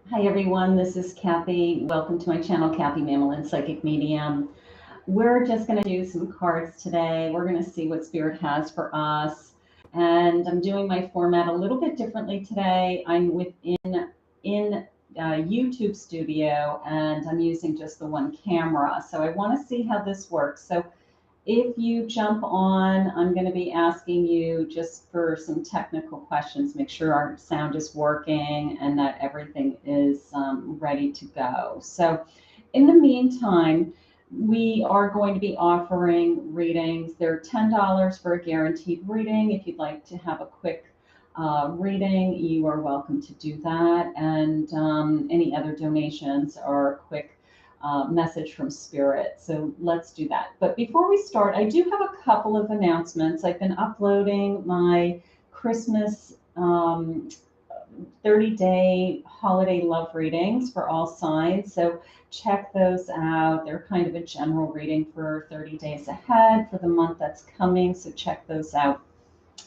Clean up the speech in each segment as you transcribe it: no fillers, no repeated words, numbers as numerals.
Hi everyone, this is Kathy. Welcome to my channel, Kathy Mammolin Psychic Medium. We're just going to do some cards today. We're going to see what Spirit has for us. And I'm doing my format a little bit differently today. I'm in YouTube Studio and I'm using just the one camera. So I want to see how this works. So if you jump on, I'm going to be asking you just for some technical questions. Make sure our sound is working and that everything is ready to go. So, in the meantime, we are going to be offering readings. They're $10 for a guaranteed reading. If you'd like to have a quick reading, you are welcome to do that. And any other donations are quick message from Spirit. So let's do that. But before we start, I do have a couple of announcements. I've been uploading my Christmas 30-day holiday love readings for all signs. So check those out. They're kind of a general reading for 30 days ahead for the month that's coming. So check those out.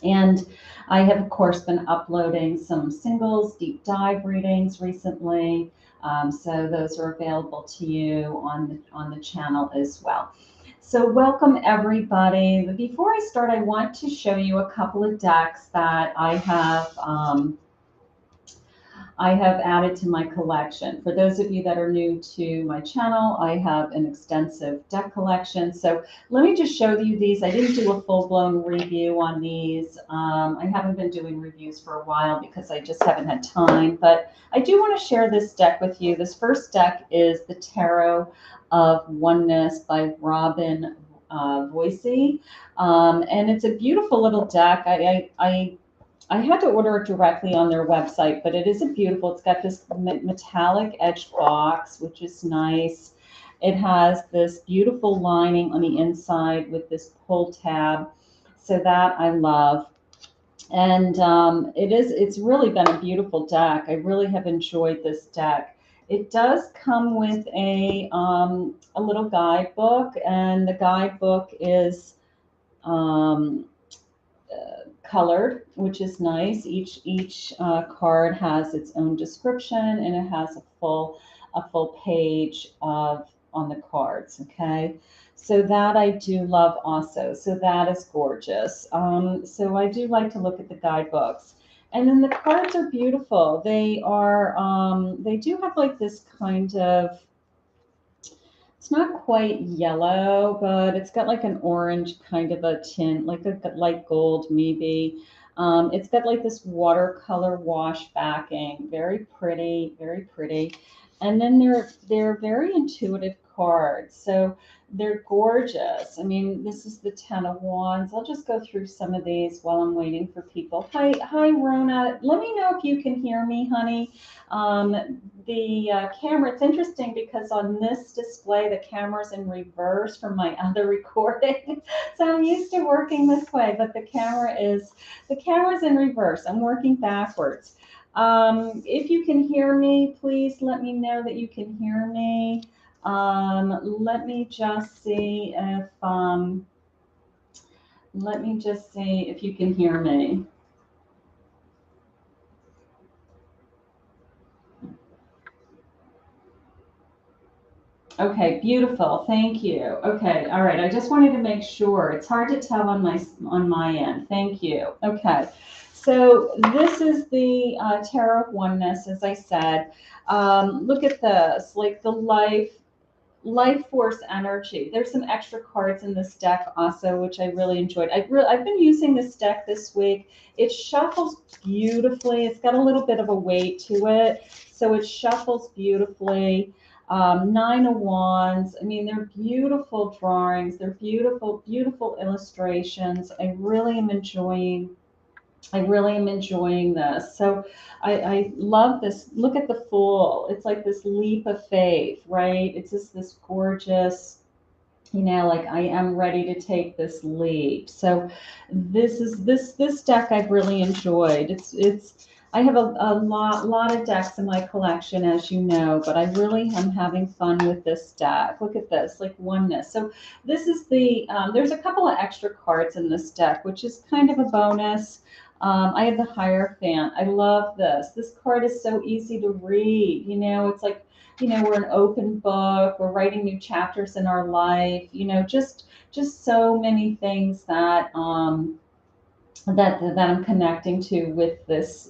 And I have, of course, been uploading some singles, deep dive readings recently. So those are available to you on the channel as well. So welcome everybody. Before I start, I want to show you a couple of decks that I have added to my collection. For those of you that are new to my channel, I have an extensive deck collection. So let me just show you these. I didn't do a full-blown review on these. I haven't been doing reviews for a while because I just haven't had time, but I do want to share this deck with you. This first deck is the Tarot of Oneness by Robin Voicey. And it's a beautiful little deck. I had to order it directly on their website, but it is a beautiful, it's got this metallic edged box, which is nice. It has this beautiful lining on the inside with this pull tab. So that I love. And it's really been a beautiful deck. I really have enjoyed this deck. It does come with a little guidebook, and the guidebook is colored, which is nice. Each card has its own description, and it has a full page of on the cards. Okay, so that I do love also. So that is gorgeous. So I do like to look at the guidebooks. And then the cards are beautiful. They do have like this kind of, it's not quite yellow, but it's got like an orange kind of a tint, like a light gold maybe. It's got like this watercolor wash backing, very pretty, very pretty. And then they're very intuitive cards, so they're gorgeous. I mean, this is the Ten of Wands. I'll just go through some of these while I'm waiting for people. Hi, Rona. Let me know if you can hear me, honey. The camera, it's interesting because on this display, the camera's in reverse from my other recording. So I'm used to working this way, but the camera's in reverse. I'm working backwards. If you can hear me, please let me know that you can hear me. Let me just see if you can hear me. Okay, beautiful. Thank you. Okay, all right. I just wanted to make sure. It's hard to tell on my end. Thank you. Okay, so this is the Tarot of Oneness, as I said. Look at this, like the life force energy. There's some extra cards in this deck also, which I really enjoyed. I've been using this deck this week. It shuffles beautifully. It's got a little bit of a weight to it, so it shuffles beautifully. Nine of Wands. I mean, they're beautiful drawings. They're beautiful, beautiful illustrations. I really am enjoying this. So I love this. Look at the Fool. It's like this leap of faith, right? It's just this gorgeous, like I am ready to take this leap. So this deck I've really enjoyed. I have a lot of decks in my collection, as you know, but I really am having fun with this deck. Look at this, like Oneness. So this is there's a couple of extra cards in this deck, which is kind of a bonus. I have the Hierophant. I love this. This card is so easy to read. It's like, we're an open book. We're writing new chapters in our life. Just so many things that I'm connecting to with this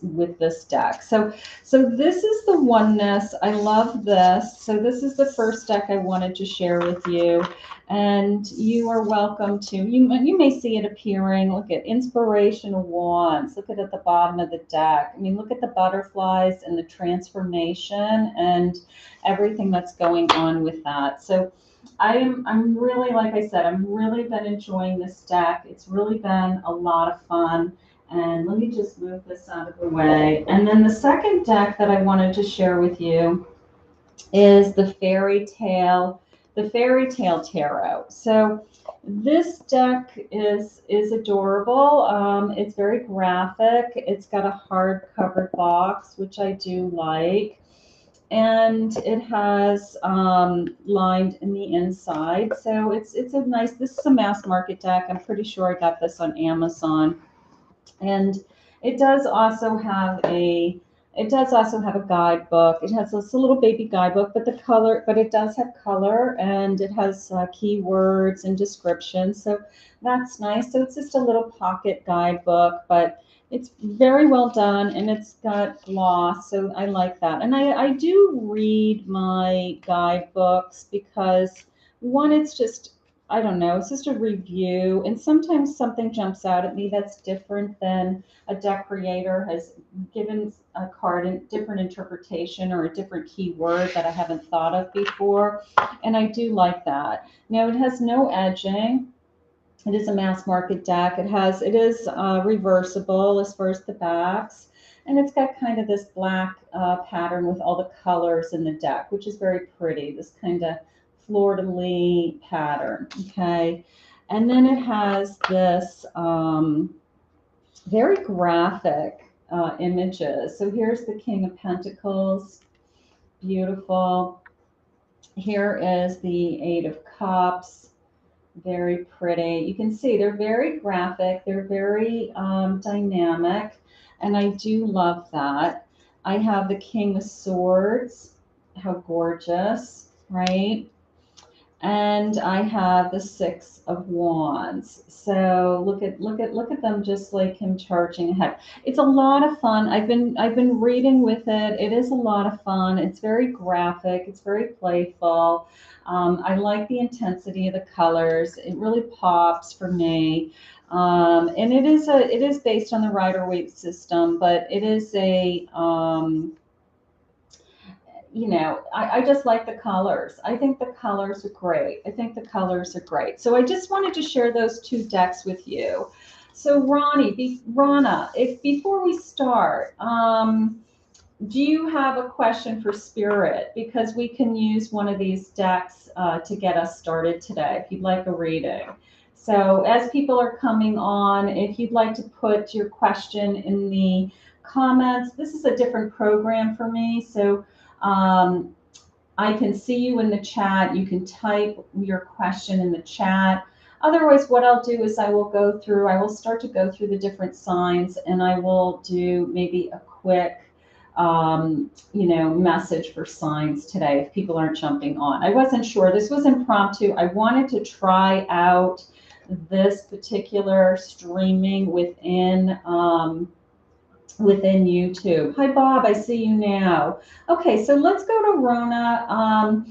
deck. So this is the oneness. I love this. So this is the first deck I wanted to share with you, and you are welcome to. You may see it appearing. Look at Inspiration of Wands. Look at the bottom of the deck. I mean, look at the butterflies and the transformation and everything that's going on with that. So I'm really, like I said, I'm really been enjoying this deck. It's really been a lot of fun. And let me just move this out of the way. And then the second deck that I wanted to share with you is the Fairy Tale Tarot. So this deck is adorable. It's very graphic. It's got a hardcover box, which I do like, and it has lined in the inside. So it's a nice. This is a mass market deck. I'm pretty sure I got this on Amazon, and it does also have a guidebook. It has this little baby guidebook, but it does have color, and it has keywords and descriptions. So that's nice. So it's just a little pocket guidebook, but it's very well done, and it's got gloss. So I like that. And I do read my guidebooks because, one, it's just, I don't know, it's just a review. And sometimes something jumps out at me that's different than a deck creator has given a card a different interpretation or a different keyword that I haven't thought of before. And I do like that. Now, it has no edging. It is a mass market deck. It is reversible as far as the backs. And it's got kind of this black pattern with all the colors in the deck, which is very pretty, this kind of fleur-de-lis pattern. Okay. And then it has this very graphic images. So here's the King of Pentacles, beautiful. Here is the Eight of Cups, very pretty. You can see they're very graphic, they're very dynamic, and I do love that. I have the King of Swords, how gorgeous, right? And I have the Six of Wands. So look at them, just like him charging ahead. It's a lot of fun. I've been reading with it. It is a lot of fun. It's very graphic. It's very playful. I like the intensity of the colors. It really pops for me. And it is based on the Rider-Waite system, but it is I just like the colors. I think the colors are great. So I just wanted to share those two decks with you. So Rana, if before we start, do you have a question for Spirit? Because we can use one of these decks to get us started today, if you'd like a reading. So as people are coming on, if you'd like to put your question in the comments, this is a different program for me. So I can see you in the chat. You can type your question in the chat. Otherwise, what I'll do is I will start to go through the different signs, and I will do maybe a quick message for signs today if people aren't jumping on. I wasn't sure. This was impromptu. I wanted to try out this particular streaming within YouTube. Hi, Bob. I see you now. Okay, so let's go to Rona.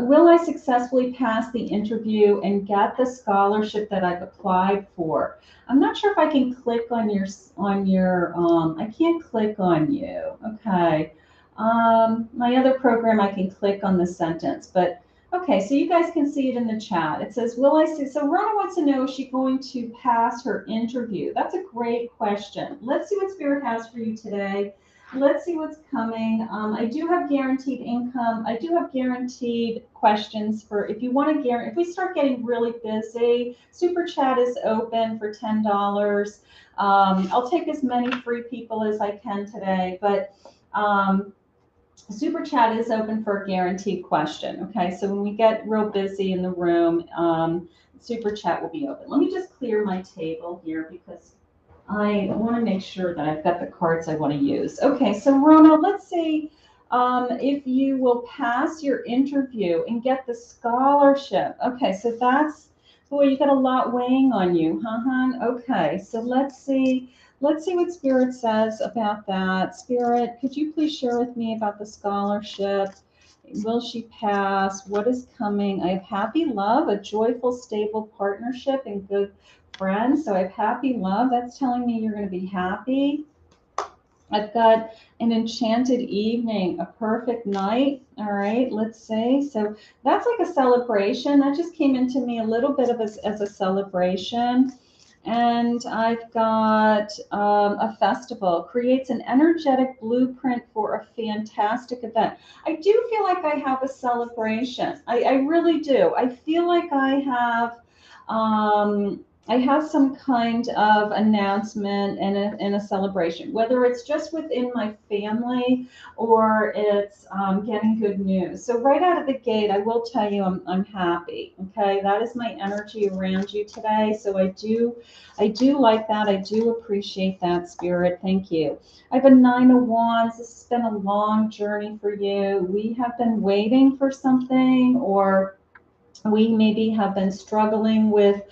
Will I successfully pass the interview and get the scholarship that I've applied for? I'm not sure if I can click on your. I can't click on you. Okay. My other program, I can click on the sentence, but okay, so you guys can see it in the chat. It says, will I see? So Rona wants to know, is she going to pass her interview? That's a great question. Let's see what Spirit has for you today. Let's see what's coming. I do have guaranteed income. I do have guaranteed questions for if you want to guarantee. If we start getting really busy, Super Chat is open for $10. I'll take as many free people as I can today, but Super Chat is open for a guaranteed question. Okay, so when we get real busy in the room, Super Chat will be open. Let me just clear my table here because I want to make sure that I've got the cards I want to use. Okay, so Rona, let's see if you will pass your interview and get the scholarship. Okay, so that's, boy, you got a lot weighing on you, huh, hon? Okay, so let's see. Let's see what Spirit says about that. Spirit, could you please share with me about the scholarship? Will she pass? What is coming? I have happy love, a joyful, stable partnership, and good friends. So I have happy love. That's telling me you're going to be happy. I've got an enchanted evening, a perfect night. All right, let's see. So that's like a celebration. That just came into me a little bit of as a celebration. And I've got a festival, creates an energetic blueprint for a fantastic event. I do feel like I have a celebration. I really do. I feel like I have some kind of announcement and a celebration, whether it's just within my family or it's getting good news. So right out of the gate, I will tell you I'm happy. Okay, that is my energy around you today. So I do like that. I do appreciate that, Spirit. Thank you. I have a Nine of Wands. This has been a long journey for you. We have been waiting for something, or we maybe have been struggling with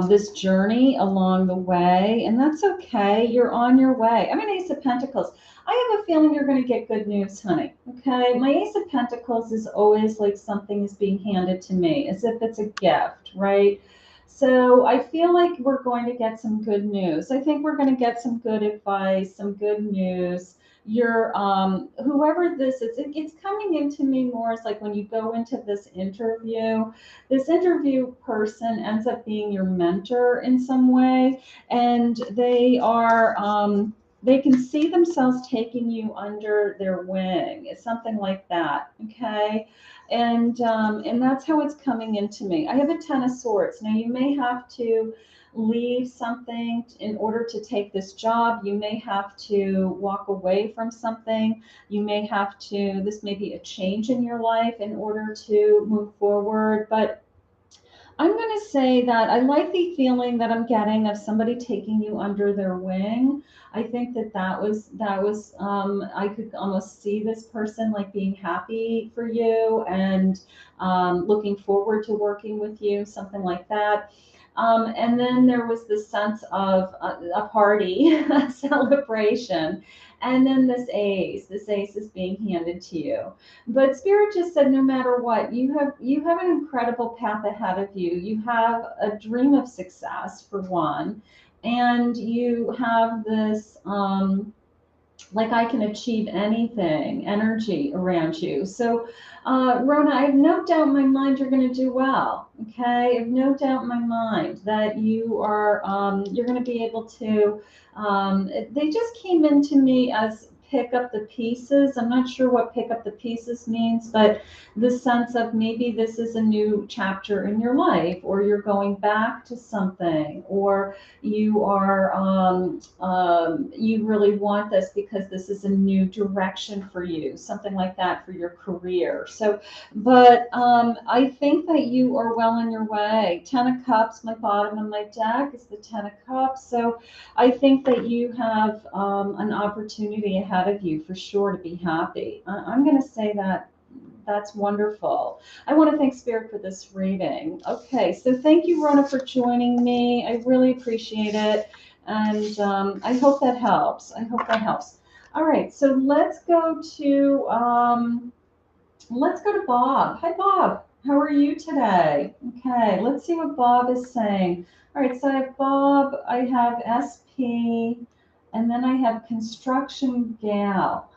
this journey along the way, and that's okay. You're on your way. I'm an Ace of Pentacles. I have a feeling you're going to get good news, honey. Okay. My Ace of Pentacles is always like something is being handed to me as if it's a gift, right? So I feel like we're going to get some good news. I think we're going to get some good advice, some good news. You're whoever this is, it's coming into me more as like when you go into this interview person ends up being your mentor in some way, and they can see themselves taking you under their wing. It's something like that. Okay. And that's how it's coming into me. I have a Ten of Swords. Now you may have to leave something in order to take this job. You may have to walk away from something. You may have to, this may be a change in your life in order to move forward. But I'm going to say that I like the feeling that I'm getting of somebody taking you under their wing. I think that was I could almost see this person like being happy for you and looking forward to working with you, something like that. And then there was this sense of a party, a celebration. And then this ace is being handed to you. But Spirit just said, no matter what, you have an incredible path ahead of you. You have a dream of success for one, and you have this like I can achieve anything energy around you. So, Rona, I have no doubt in my mind you're going to do well. Okay, I have no doubt in my mind that you're going to be able to. They just came into me as pick up the pieces. I'm not sure what pick up the pieces means, but the sense of maybe this is a new chapter in your life, or you're going back to something, or you really want this because this is a new direction for you, something like that for your career. So, but I think that you are well on your way. Ten of Cups, my bottom of my deck is the Ten of Cups. So I think that you have an opportunity ahead of you for sure to be happy. I'm going to say that that's wonderful. I want to thank Spirit for this reading. Okay, so thank you, Rona, for joining me. I really appreciate it. And I hope that helps. I hope that helps. All right, so let's go to Bob. Hi, Bob. How are you today? Okay, let's see what Bob is saying. All right, so I have Bob, I have SP, and then I have Construction Gal.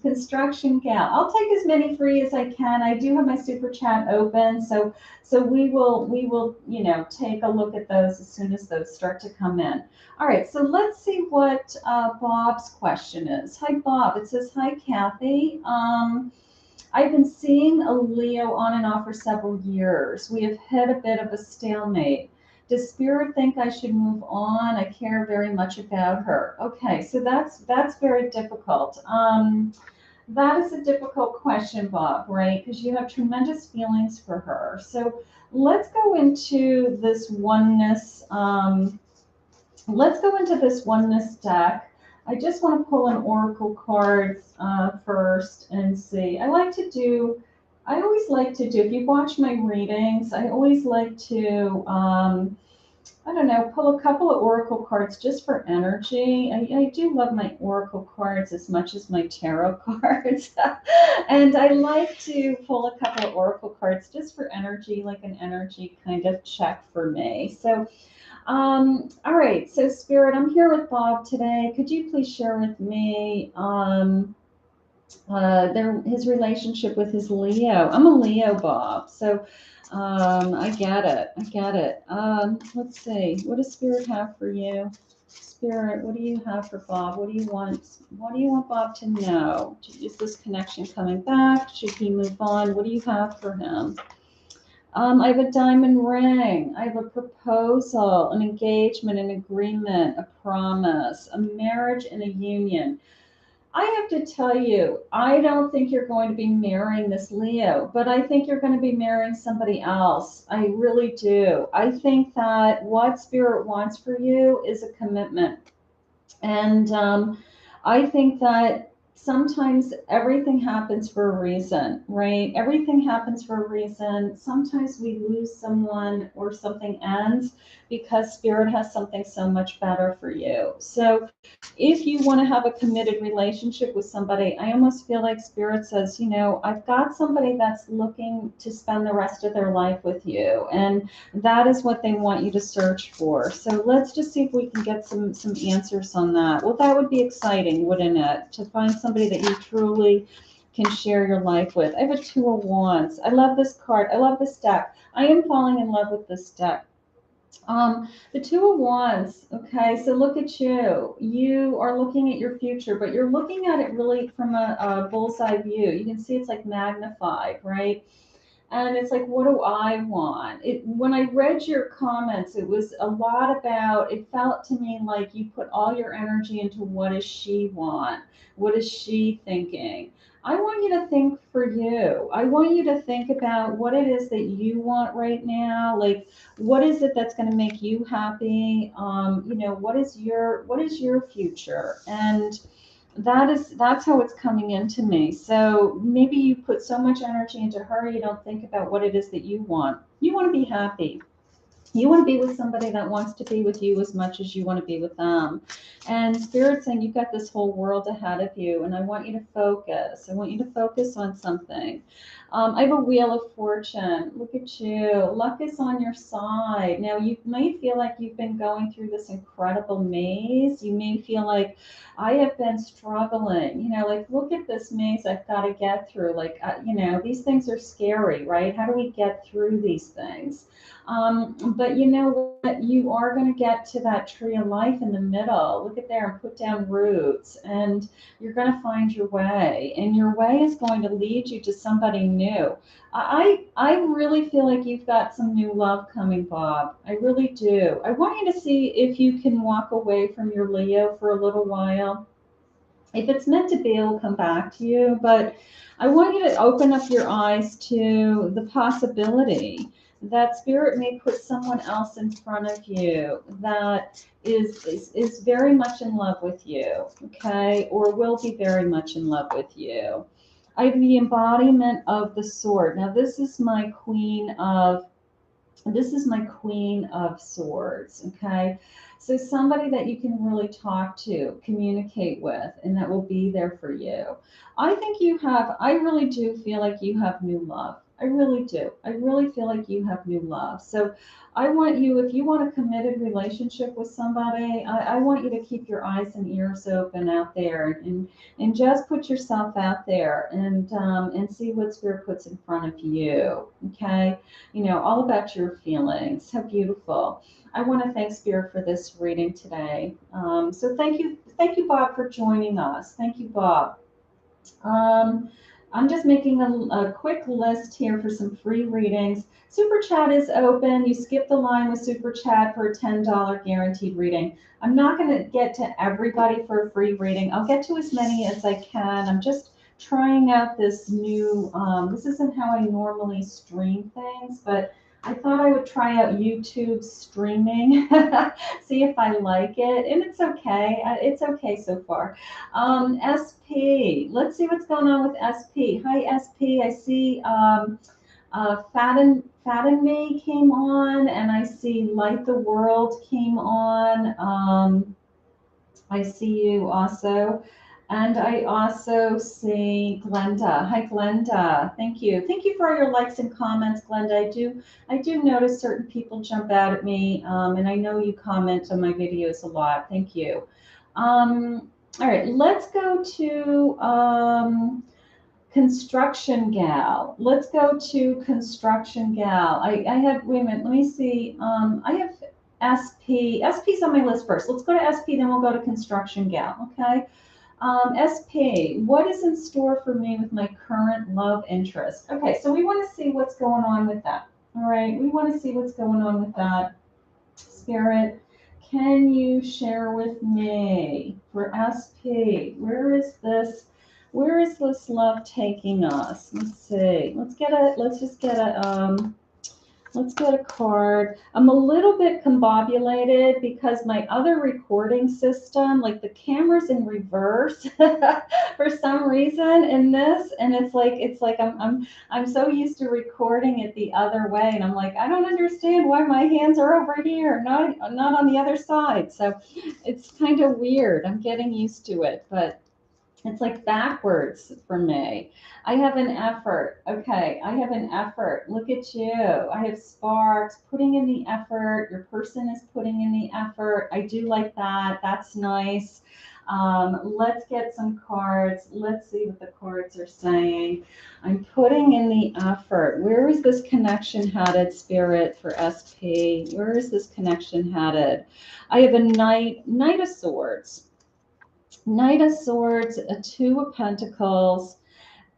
Construction Gal. I'll take as many free as I can. I do have my super chat open, so we will take a look at those as soon as those start to come in. All right, so let's see what Bob's question is. Hi, Bob. It says, hi, Kathy. I've been seeing a Leo on and off for several years. We have hit a bit of a stalemate. Does Spirit think I should move on? I care very much about her. Okay, so that's very difficult. That is a difficult question, Bob, right? Because you have tremendous feelings for her. So let's go into this oneness let's go into this oneness deck. I just want to pull an oracle cards first and see. I always like to do, if you watch my readings, I always like to, I don't know, pull a couple of oracle cards just for energy. I do love my oracle cards as much as my tarot cards. And I like to pull a couple of oracle cards just for energy, like an energy kind of check for me. So all right, so Spirit, I'm here with Bob today. Could you please share with me his relationship with his Leo? I'm a Leo, Bob, so I get it. I get it. Let's see. What does Spirit have for you? Spirit, what do you have for Bob? What do you want? What do you want Bob to know? Is this connection coming back? Should he move on? What do you have for him? I have a diamond ring. I have a proposal, an engagement, an agreement, a promise, a marriage, and a union. I have to tell you, I don't think you're going to be marrying this Leo, but I think you're going to be marrying somebody else. I really do. I think that what Spirit wants for you is a commitment. And I think that sometimes everything happens for a reason, right? Everything happens for a reason. Sometimes we lose someone or something ends because Spirit has something so much better for you. So if you want to have a committed relationship with somebody, I almost feel like Spirit says, you know, I've got somebody that's looking to spend the rest of their life with you. And that is what they want you to search for. So let's just see if we can get some answers on that. Well, that would be exciting, wouldn't it? To find somebody that you truly can share your life with. I have a Two of Wands. I love this card. I love this deck. I am falling in love with this deck. The Two of Wands, okay, so look at you. You are looking at your future, but you're looking at it really from a bullseye view. You can see it's like magnified, right? And it's like, what do I want? When I read your comments, it was a lot about, it felt to me like you put all your energy into what does she want? What is she thinking? I want you to think for you. I want you to think about what it is that you want right now. Like, what is it that's going to make you happy? What is your future? And that's how it's coming into me. So maybe you put so much energy into her, you don't think about what it is that you want. You want to be happy. You want to be with somebody that wants to be with you as much as you want to be with them. And Spirit's saying you've got this whole world ahead of you, and I want you to focus. I want you to focus on something. I have a Wheel of Fortune. Look at you. Luck is on your side. Now, you may feel like you've been going through this incredible maze. You may feel like I have been struggling. Like, look at this maze I've got to get through. Like, these things are scary, right? How do we get through these things? But you know what? You are going to get to that tree of life in the middle. Look at there and put down roots, and you're going to find your way. And your way is going to lead you to somebody new. I really feel like you've got some new love coming, Bob. I really do. I want you to see if you can walk away from your Leo for a little while. If it's meant to be, it'll come back to you. But I want you to open up your eyes to the possibility that Spirit may put someone else in front of you that is very much in love with you, okay, or will be very much in love with you. I have the embodiment of the sword. Now, this is my queen of swords, okay? So somebody that you can really talk to, communicate with, and that will be there for you. I really do feel like you have new love. I really do. I really feel like you have new love. So I want you, if you want a committed relationship with somebody, I want you to keep your eyes and ears open out there, and just put yourself out there, and see what Spirit puts in front of you, okay? All about your feelings. How beautiful. I want to thank Spirit for this reading today. So thank you, Bob, for joining us. Thank you, Bob. Um, I'm just making a quick list here for some free readings. Super Chat is open. You skip the line with Super Chat for a $10 guaranteed reading. I'm not going to get to everybody for a free reading. I'll get to as many as I can. I'm just trying out this new, this isn't how I normally stream things, but I thought I would try out YouTube streaming, see if I like it, and it's okay. It's okay so far. SP, let's see what's going on with SP. Hi, SP. I see Fatten Me came on, and I see Light the World came on. I see you also. And I also see Glenda. Hi, Glenda. Thank you. Thank you for all your likes and comments, Glenda. I do notice certain people jump out at me, and I know you comment on my videos a lot. Thank you. All right, let's go to Construction Gal. Let's go to Construction Gal. I have, wait a minute, let me see. I have SP. SP's on my list first. Let's go to SP, then we'll go to Construction Gal, okay? SP, what is in store for me with my current love interest? Okay, so we want to see what's going on with that. All right, we want to see what's going on with that. Spirit, can you share with me for SP? Where is this love taking us? Let's see. Let's get a card. I'm a little bit combobulated because my other recording system, like the camera's in reverse for some reason in this, and it's like I'm so used to recording it the other way, and I'm like, I don't understand why my hands are over here, not on the other side. So it's kind of weird. I'm getting used to it, but it's like backwards for me. I have an effort. Okay, I have an effort. Look at you. I have sparks, putting in the effort. Your person is putting in the effort. I do like that. That's nice. Let's get some cards. Let's see what the cards are saying. I'm putting in the effort. Where is this connection headed, Spirit, for SP? Where is this connection headed? I have a Knight of Swords. Knight of Swords, a Two of Pentacles,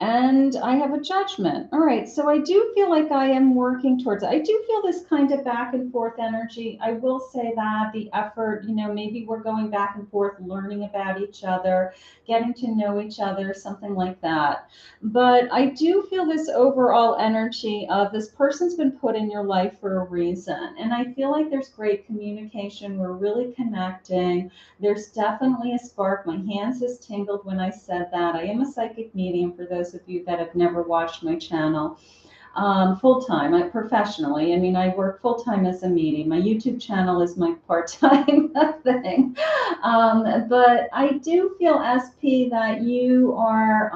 and I have a Judgment. All right, so I do feel like I am working towards it. I do feel this kind of back and forth energy. I will say that the effort, maybe we're going back and forth, learning about each other, getting to know each other, something like that. But I do feel this overall energy of this person's been put in your life for a reason. And I feel like there's great communication. We're really connecting. There's definitely a spark. My hands just tingled when I said that. I am a psychic medium for those of you that have never watched my channel. Full time, professionally. I mean, I work full time as a medium. My YouTube channel is my part time thing. But I do feel, SP, that you are.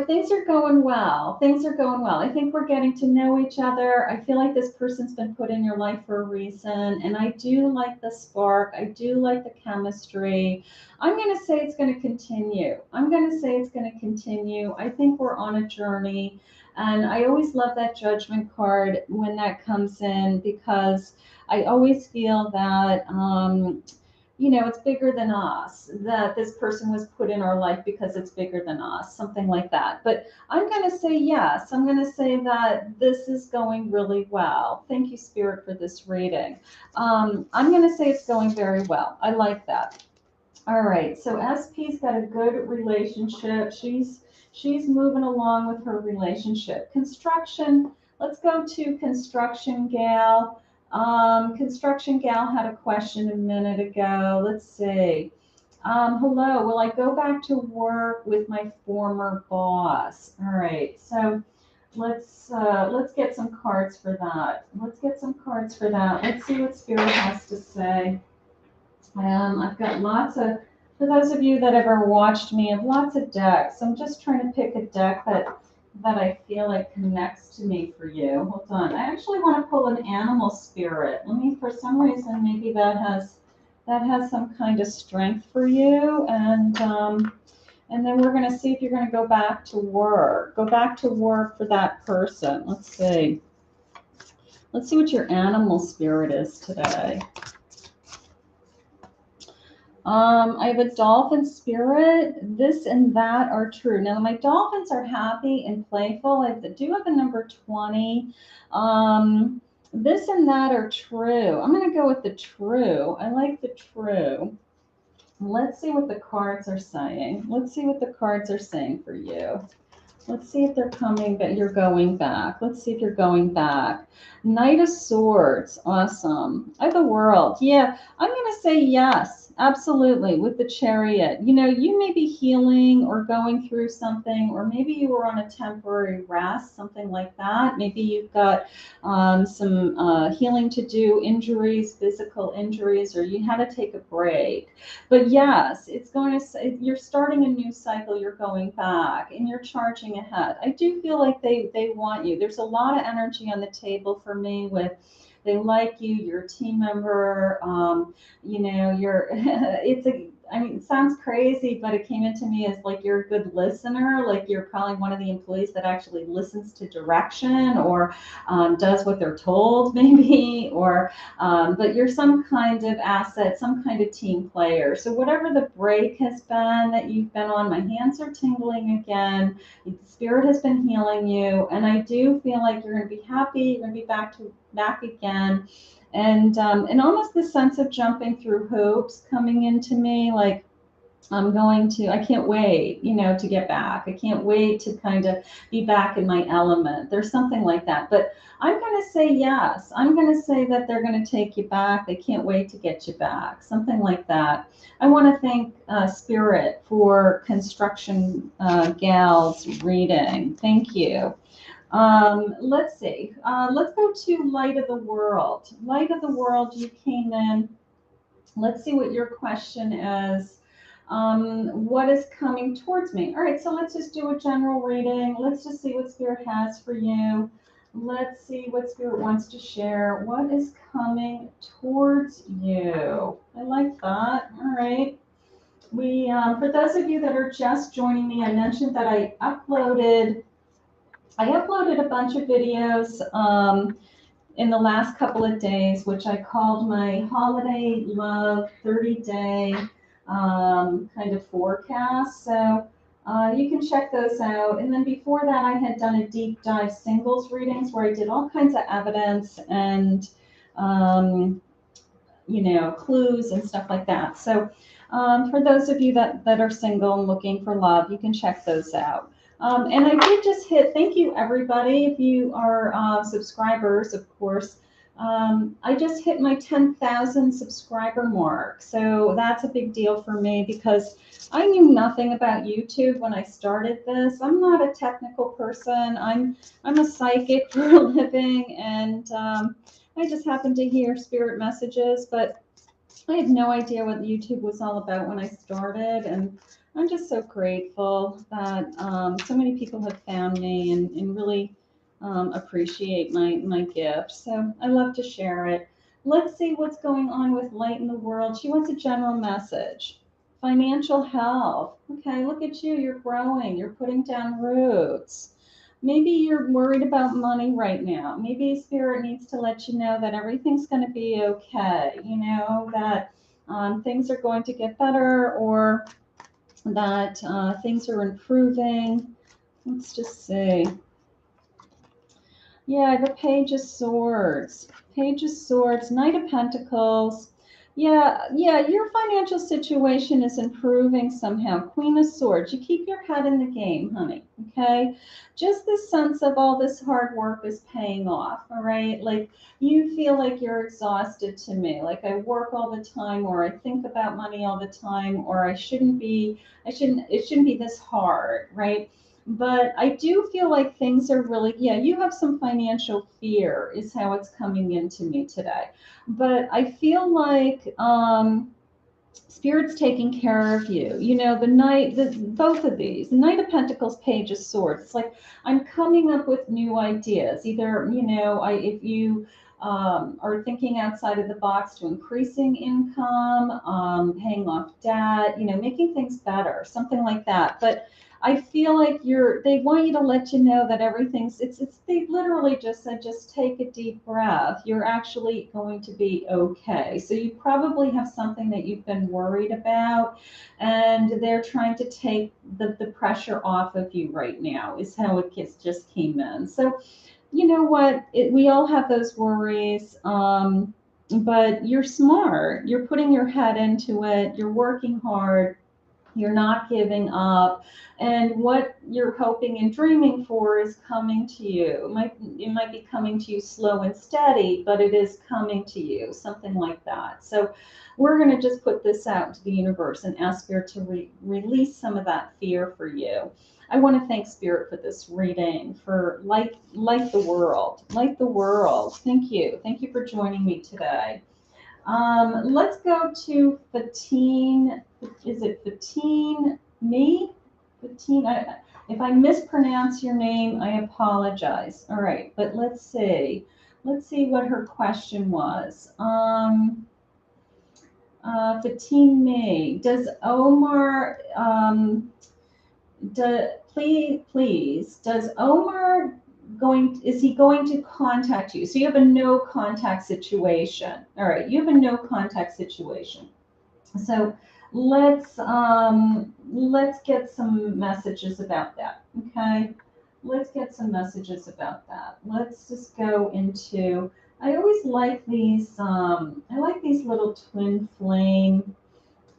Things are going well. Things are going well. I think we're getting to know each other. I feel like this person's been put in your life for a reason. And I do like the spark. I do like the chemistry. I'm going to say it's going to continue. I'm going to say it's going to continue. I think we're on a journey. And I always love that Judgment card when that comes in, because I always feel that it's bigger than us, that this person was put in our life because it's bigger than us, something like that. But I'm going to say yes. I'm going to say that this is going really well. Thank you, Spirit, for this reading. I'm going to say it's going very well. I like that. All right. So SP's got a good relationship. She's moving along with her relationship. Construction. Let's go to Construction Gal. Construction Gal had a question a minute ago. Let's see. Hello, will I go back to work with my former boss? All right, so let's get some cards for that. Let's get some cards for that. Let's see what Spirit has to say. I've got for those of you that ever watched me, I have lots of decks. I'm just trying to pick a deck that I feel like connects to me for you. Hold on. I actually want to pull an animal spirit. Let me, for some reason, maybe that has some kind of strength for you. And then we're going to see if you're going to go back to work. Go back to work for that person. Let's see. Let's see what your animal spirit is today. I have a dolphin spirit. This and that are true. Now, my dolphins are happy and playful. I do have a number 20. This and that are true. I'm going to go with the true. I like the true. Let's see what the cards are saying. Let's see what the cards are saying for you. Let's see if they're coming, but you're going back. Let's see if you're going back. Knight of Swords. Awesome. The World. Yeah, I'm going to say yes. Absolutely. With the Chariot. You know, you may be healing or going through something, or maybe you were on a temporary rest, something like that. Maybe you've got some healing to do, injuries, physical injuries, or you had to take a break. But yes, it's going to say you're starting a new cycle, you're going back and you're charging ahead. I do feel like they want you. There's a lot of energy on the table for me with they like you, you're a team member, you know, you're it's a I mean, it sounds crazy, but it came into me as like you're a good listener, like you're probably one of the employees that actually listens to direction or does what they're told, maybe, or but you're some kind of asset, some kind of team player. So whatever the break has been that you've been on, my hands are tingling again. The spirit has been healing you, and I do feel like you're going to be happy. You're going to be back again, and almost this sense of jumping through hoops coming into me, like I can't wait, you know, to get back. I can't wait to kind of be back in my element. There's something like that. But I'm going to say yes. I'm going to say that they're going to take you back. They can't wait to get you back. Something like that. I want to thank Spirit for Construction Gals reading. Thank you. Let's see. Let's go to Light of the World. Light of the World, you came in. Let's see what your question is. What is coming towards me? All right, so let's just do a general reading. Let's just see what Spirit has for you. Let's see what Spirit wants to share. What is coming towards you? I like that. All right. For those of you that are just joining me, I mentioned that I uploaded a bunch of videos in the last couple of days, which I called my holiday love 30-day kind of forecast. So you can check those out. And then before that, I had done a deep dive singles readings where I did all kinds of evidence and um, clues and stuff like that. So for those of you that are single and looking for love, you can check those out. And I did just hit, thank you everybody, if you are subscribers, of course. I just hit my 10,000 subscriber mark. So that's a big deal for me because I knew nothing about YouTube when I started this. I'm not a technical person. I'm a psychic for a living, and I just happened to hear spirit messages, but I had no idea what YouTube was all about when I started, and I'm just so grateful that so many people have found me and really appreciate my gift. So I love to share it. Let's see what's going on with Light in the World. She wants a general message. Financial health. Okay, look at you. You're growing. You're putting down roots. Maybe you're worried about money right now. Maybe Spirit needs to let you know that everything's going to be okay, that things are going to get better, or that things are improving. Let's just see. Yeah, the Page of Swords. Page of Swords, Knight of Pentacles. Yeah, your financial situation is improving somehow. Queen of Swords. You keep your head in the game, honey. Okay? Just this sense of all this hard work is paying off, all right? Like you feel like you're exhausted to me. Like I work all the time, or I think about money all the time, or it shouldn't be this hard, right? But I do feel like things are really, yeah, you have some financial fear, is how it's coming into me today. But I feel like Spirit's taking care of you. Both of these, the Knight of Pentacles, Page of Swords. It's like I'm coming up with new ideas. Either, if you are thinking outside of the box to increasing income, paying off debt, making things better, something like that. But I feel like they want you to let you know that they literally just said, just take a deep breath. You're actually going to be okay. So you probably have something that you've been worried about, and they're trying to take the pressure off of you right now, is how it just came in. So you know what? We all have those worries, but you're smart. You're putting your head into it. You're working hard. You're not giving up. And what you're hoping and dreaming for is coming to you. It might be coming to you slow and steady, but it is coming to you, something like that. So we're going to just put this out into the universe and ask Spirit to release some of that fear for you. I want to thank Spirit for this reading, for light the world, light the world. Thank you. Thank you for joining me today. Let's go to Fatine. Is it Fatine? Me? Fatine? If I mispronounce your name, I apologize. All right, but let's see. Let's see what her question was. Fatine Me. Does Omar, does Omar is he going to contact you? So you have a no contact situation. All right, you have a no contact situation. So let's get some messages about that. Okay, let's get some messages about that. Let's just go into. I always like these. I like these little twin flame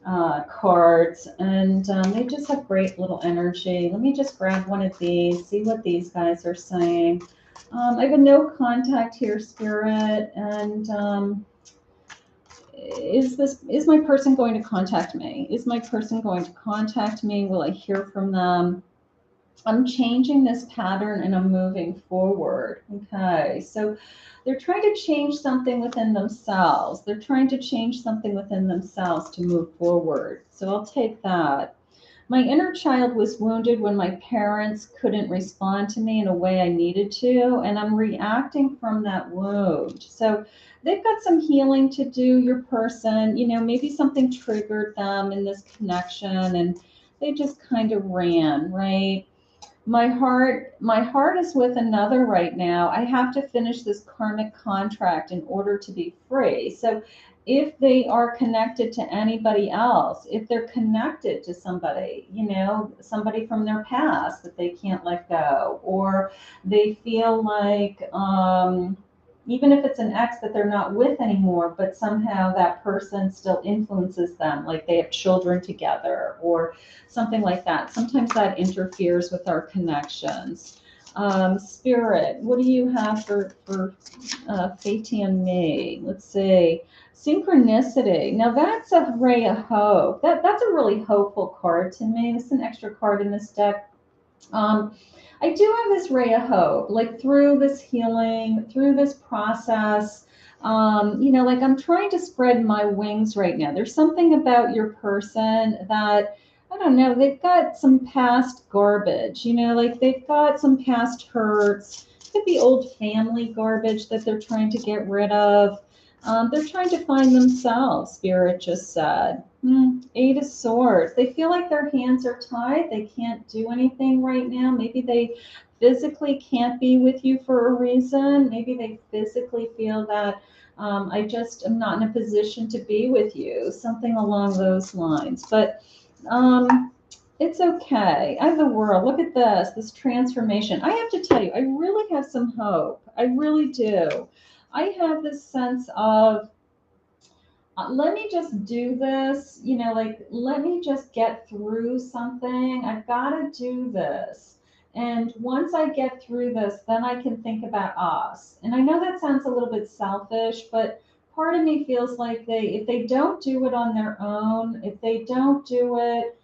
cards, and they just have great little energy. Let me just grab one of these, see what these guys are saying. I have a no contact here, Spirit, and is my person going to contact me? Is my person going to contact me? Will I hear from them? I'm changing this pattern and I'm moving forward. Okay, so they're trying to change something within themselves. They're trying to change something within themselves to move forward. So I'll take that. My inner child was wounded when my parents couldn't respond to me in a way I needed to, and I'm reacting from that wound. So they've got some healing to do, your person. Maybe something triggered them in this connection and they just kind of ran, right? My heart is with another right now. I have to finish this karmic contract in order to be free. So if they are connected to anybody else, if they're connected to somebody, somebody from their past that they can't let go, or they feel like, even if it's an ex that they're not with anymore, but somehow that person still influences them, like they have children together or something like that. Sometimes that interferes with our connections. Spirit, what do you have for Fate and me? Let's see. Synchronicity. Now that's a ray of hope. That's a really hopeful card to me. This is an extra card in this deck. I do have this ray of hope, like through this healing, through this process. Like I'm trying to spread my wings right now. There's something about your person that, I don't know, they've got some past garbage, like they've got some past hurts. It could be old family garbage that they're trying to get rid of. They're trying to find themselves, Spirit just said. Eight of Swords. They feel like their hands are tied. They can't do anything right now. Maybe they physically can't be with you for a reason. Maybe they physically feel that I just am not in a position to be with you. Something along those lines. But it's okay. I have the World. Look at this transformation. I have to tell you, I really have some hope. I really do. I have this sense of, let me just do this, like, let me just get through something. I've got to do this. And once I get through this, then I can think about us. And I know that sounds a little bit selfish, but part of me feels like if they don't do it on their own, if they don't do it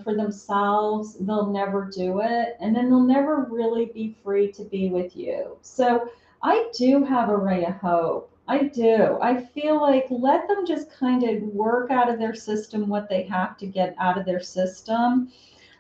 for themselves, they'll never do it. And then they'll never really be free to be with you. So I do have a ray of hope. I do. I feel like let them just kind of work out of their system what they have to get out of their system,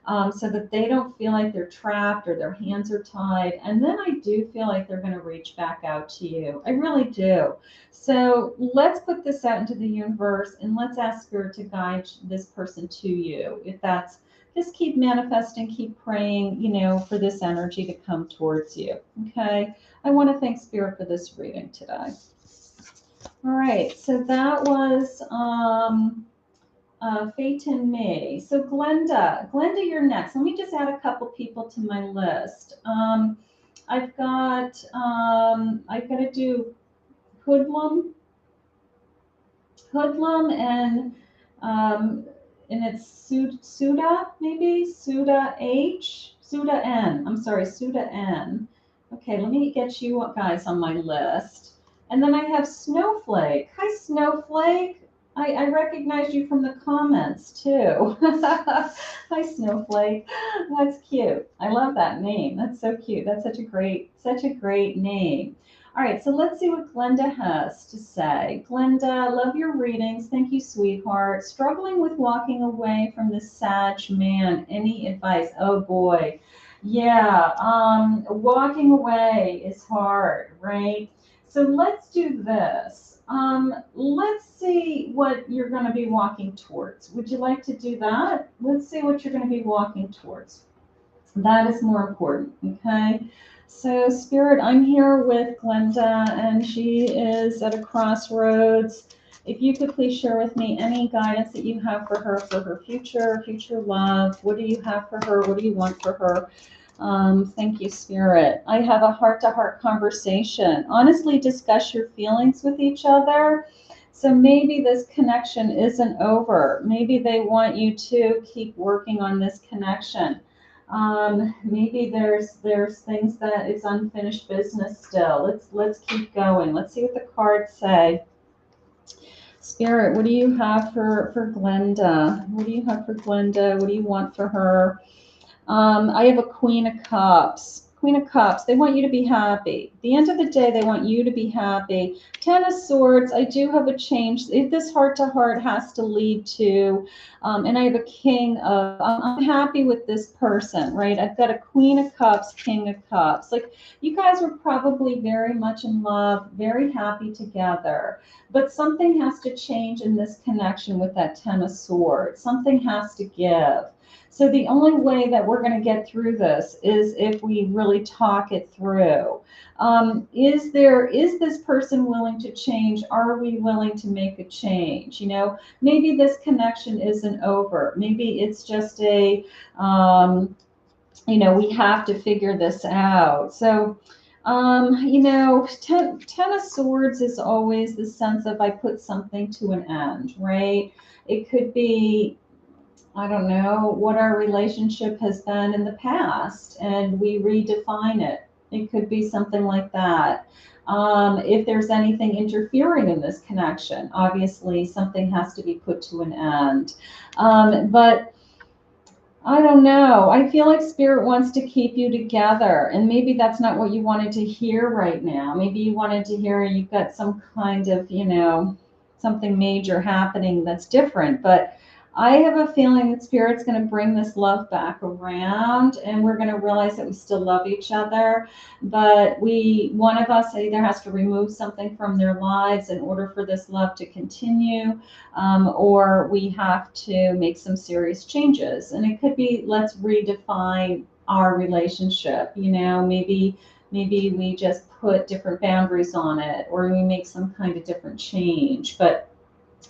so that they don't feel like they're trapped or their hands are tied. And then I do feel like they're going to reach back out to you. I really do. So let's put this out into the universe and let's ask Spirit to guide this person to you. If that's, just keep manifesting, keep praying, for this energy to come towards you. Okay. I want to thank Spirit for this reading today. All right, so that was Fate and Me. So Glenda, you're next. Let me just add a couple people to my list. I've got to do Hoodlum, and and it's Suda, maybe Suda H, Suda N. I'm sorry, Suda N. Okay, let me get you guys on my list. And then I have Snowflake. Hi, Snowflake. I recognize you from the comments too. Hi, Snowflake. That's cute. I love that name. That's so cute. That's such a great name. All right, so let's see what Glenda has to say. Glenda, love your readings. Thank you, sweetheart. Struggling with walking away from this Sag man. Any advice? Oh boy. Yeah, walking away is hard, right? So let's do this. Let's see what you're going to be walking towards. Would you like to do that? Let's see what you're going to be walking towards. That is more important, okay? So, Spirit, I'm here with Glenda, and she is at a crossroads. If you could please share with me any guidance that you have for her future love. What do you have for her? What do you want for her? Thank you, Spirit. I have a heart-to-heart conversation. Honestly, discuss your feelings with each other. So maybe this connection isn't over. Maybe they want you to keep working on this connection. Maybe there's things that it's unfinished business still. Let's keep going. Let's see what the cards say. Spirit, what do you have for Glenda? What do you have for Glenda? What do you want for her? I have a Queen of Cups. Queen of Cups, they want you to be happy. At the end of the day, they want you to be happy. Ten of Swords, I do have a change. This heart-to-heart has to lead to, and I have a King of, I'm happy with this person, right? I've got a Queen of Cups, King of Cups. Like, you guys were probably very much in love, very happy together. But something has to change in this connection with that Ten of Swords. Something has to give. So the only way that we're going to get through this is if we really talk it through. Is this person willing to change? Are we willing to make a change? You know, maybe this connection isn't over. Maybe it's just a, we have to figure this out. So, ten of Swords is always the sense of I put something to an end, right? It could be, I don't know, what our relationship has been in the past and we redefine it. It could be something like that. If there's anything interfering in this connection, obviously something has to be put to an end. But I don't know. I feel like Spirit wants to keep you together, and maybe that's not what you wanted to hear right now. Maybe you wanted to hear you've got some kind of, something major happening that's different. But I have a feeling that Spirit's going to bring this love back around, and we're going to realize that we still love each other. But one of us either has to remove something from their lives in order for this love to continue, or we have to make some serious changes. And it could be, let's redefine our relationship. Maybe we just put different boundaries on it, or we make some kind of different change. But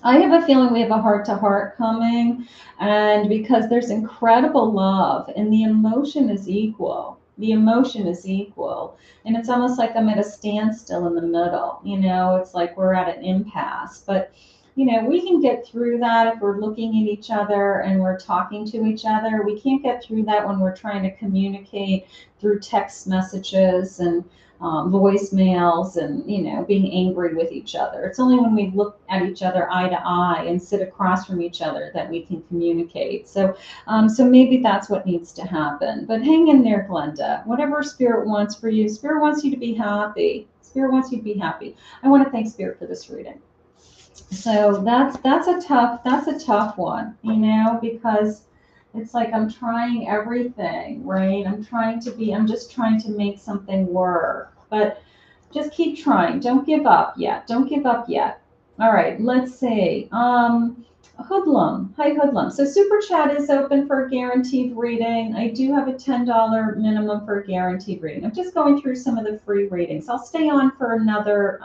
I have a feeling we have a heart-to-heart coming, and because there's incredible love and the emotion is equal. The emotion is equal, and it's almost like I'm at a standstill in the middle. It's like we're at an impasse. But we can get through that if we're looking at each other and we're talking to each other. We can't get through that when we're trying to communicate through text messages and voicemails and being angry with each other. It's only when we look at each other eye to eye and sit across from each other that we can communicate. So maybe that's what needs to happen. But hang in there, Glenda. Whatever Spirit wants for you, Spirit wants you to be happy. Spirit wants you to be happy. I want to thank Spirit for this reading. So that's a tough one, because it's like I'm trying everything, right? I'm just trying to make something work. But just keep trying. Don't give up yet. Don't give up yet. All right, let's see. Hoodlum. Hi, Hoodlum. So Super Chat is open for a guaranteed reading. I do have a $10 minimum for a guaranteed reading. I'm just going through some of the free readings. I'll stay on for another,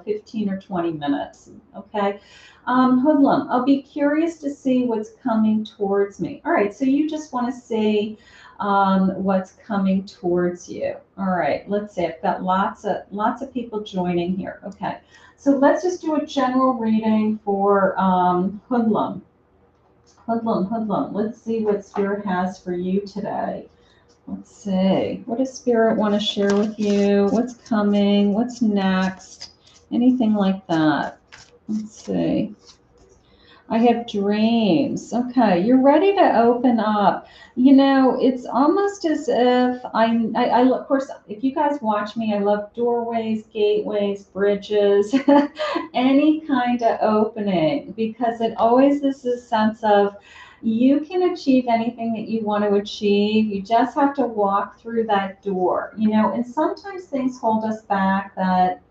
15 or 20 minutes. Okay. Hoodlum, I'll be curious to see what's coming towards me. All right. So you just want to see what's coming towards you. All right. Let's see. I've got lots of people joining here. Okay. So let's just do a general reading for Hoodlum. Hoodlum, hoodlum. Let's see what Spirit has for you today. Let's see. What does Spirit want to share with you? What's coming? What's next? Anything like that. Let's see. I have dreams. Okay, you're ready to open up. You know, it's almost as if of course, if you guys watch me, I love doorways, gateways, bridges, any kind of opening, because it always is a sense of you can achieve anything that you want to achieve. You just have to walk through that door, you know, and sometimes things hold us back that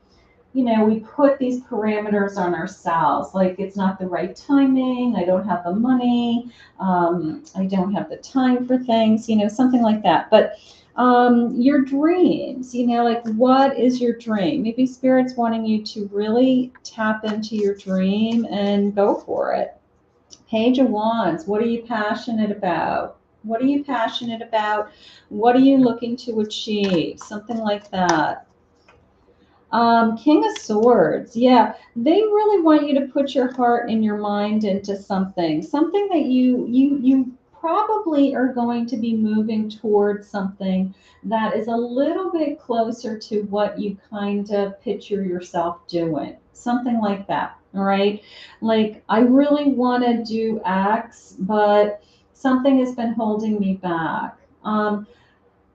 we put these parameters on ourselves, like it's not the right timing, I don't have the money, I don't have the time for things, something like that. But your dreams, like what is your dream? Maybe Spirit's wanting you to really tap into your dream and go for it. Page of Wands, what are you passionate about? What are you passionate about? What are you looking to achieve? Something like that. King of Swords, yeah, they really want you to put your heart and your mind into something that you probably are going to be moving towards something that is a little bit closer to what you kind of picture yourself doing, something like that. All right, like I really want to do X, but something has been holding me back.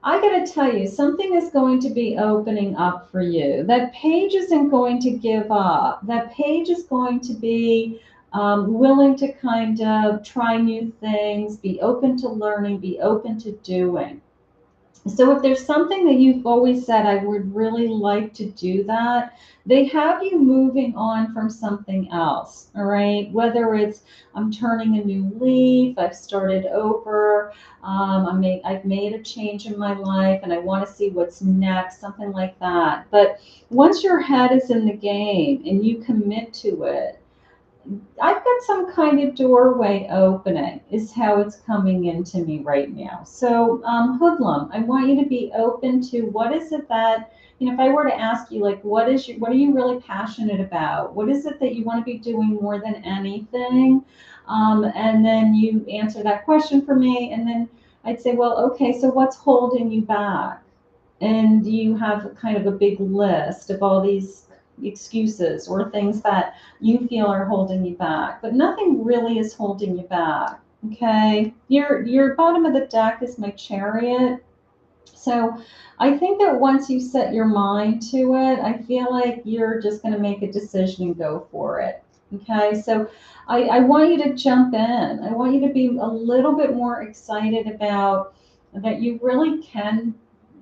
I got to tell you, something is going to be opening up for you. That page isn't going to give up. That page is going to be willing to kind of try new things, be open to learning, be open to doing. So if there's something that you've always said, I would really like to do that, they have you moving on from something else, all right? Whether it's I'm turning a new leaf, I've started over, I've made a change in my life and I want to see what's next, something like that. But once your head is in the game and you commit to it, I've got some kind of doorway opening, is how it's coming into me right now. So, Hoodlum, I want you to be open to what is it that, if I were to ask you, like, what are you really passionate about? What is it that you want to be doing more than anything? And then you answer that question for me, and then I'd say, well, okay, so what's holding you back? And you have kind of a big list of all these excuses or things that you feel are holding you back, but nothing really is holding you back. Okay, your bottom of the deck is my Chariot. So I think that once you set your mind to it, I feel like you're just going to make a decision and go for it. Okay, so I want you to jump in. I want you to be a little bit more excited about that you really can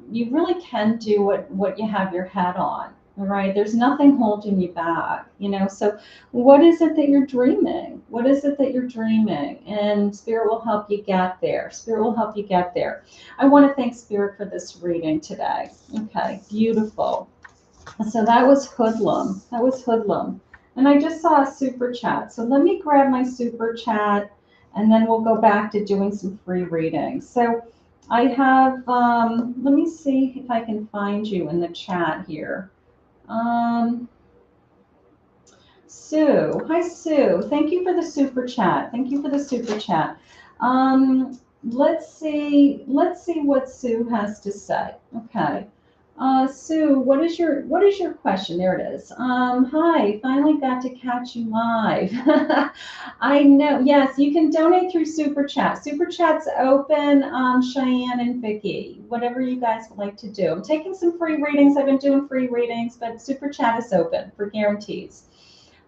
do what you have your head on. All right, there's nothing holding you back, so what is it that you're dreaming? What is it that you're dreaming? And Spirit will help you get there. Spirit will help you get there. I want to thank Spirit for this reading today. Okay, beautiful. So that was Hoodlum. That was Hoodlum. And I just saw a super chat. So let me grab my super chat and then we'll go back to doing some free readings. So I have, let me see if I can find you in the chat here. Um, Sue. Hi, Sue. Thank you for the super chat. Thank you for the super chat. Let's see. Let's see what Sue has to say. Okay. Sue, what is your question? There it is. Hi, finally got to catch you live. I know. Yes, you can donate through Super Chat. Super Chat's open. Cheyenne and Vicky, whatever you guys would like to do. I'm taking some free readings. I've been doing free readings, but Super Chat is open for guarantees.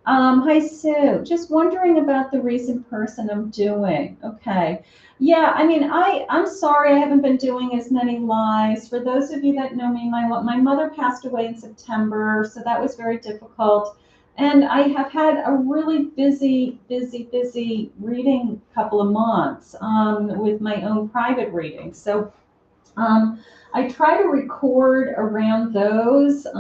Hi, Sue. Just wondering about the recent person I'm doing. Okay. Yeah, I mean, I'm sorry I haven't been doing as many lives. For those of you that know me, my mother passed away in September, so that was very difficult. And I have had a really busy reading couple of months with my own private reading. So I try to record around those, but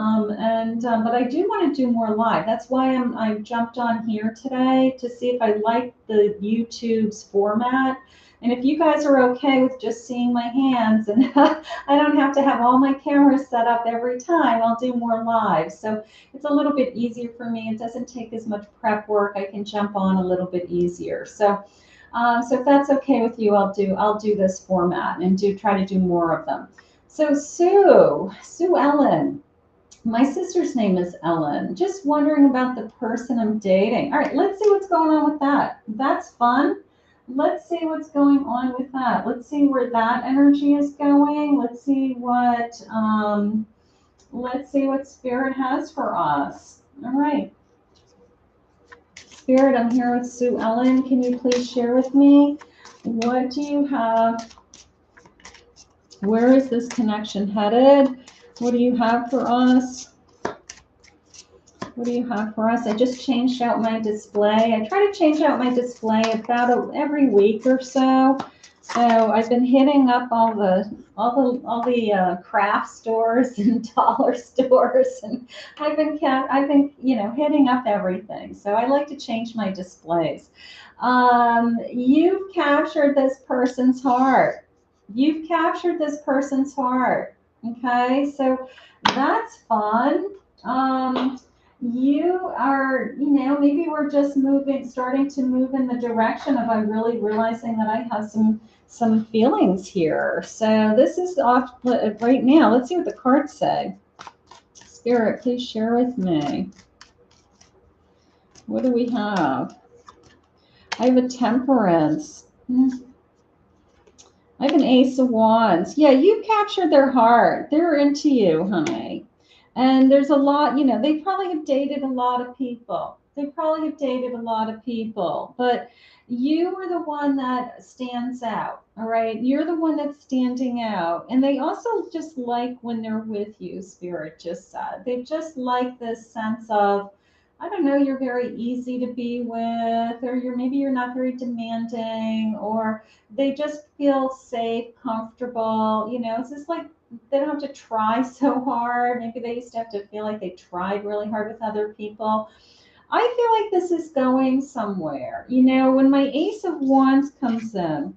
I do want to do more live. That's why I jumped on here today to see if I like the YouTube's format. And if you guys are okay with just seeing my hands and I don't have to have all my cameras set up every time, I'll do more live. So it's a little bit easier for me. It doesn't take as much prep work. I can jump on a little bit easier. So So if that's okay with you, I'll do this format and try to do more of them. So Sue Ellen. My sister's name is Ellen. Just wondering about the person I'm dating. All right, let's see what's going on with that. That's fun. Let's see what's going on with that. Let's see where that energy is going. Let's see what Spirit has for us. All right. Spirit, I'm here with Sue Ellen. Can you please share with me? What do you have? Where is this connection headed? What do you have for us? What do you have for us? I just changed out my display. I try to change out my display about every week or so. So I've been hitting up all the craft stores and dollar stores, and I've been hitting up everything. So I like to change my displays. You've captured this person's heart. You've captured this person's heart. Okay, so that's fun. You are, maybe we're just starting to move in the direction of I'm really realizing that I have some feelings here. So this is off right now. Let's see what the cards say. Spirit, please share with me. What do we have? I have a Temperance. I have an Ace of Wands. Yeah, you captured their heart. They're into you, honey. And there's a lot, they probably have dated a lot of people. But you are the one that stands out, all right? You're the one that's standing out. And they also just like when they're with you, Spirit just said. They just like this sense of, I don't know, you're very easy to be with, or maybe you're not very demanding, or they just feel safe, comfortable. It's just like they don't have to try so hard. Maybe they used to have to feel like they tried really hard with other people. I feel like this is going somewhere. When my Ace of Wands comes in,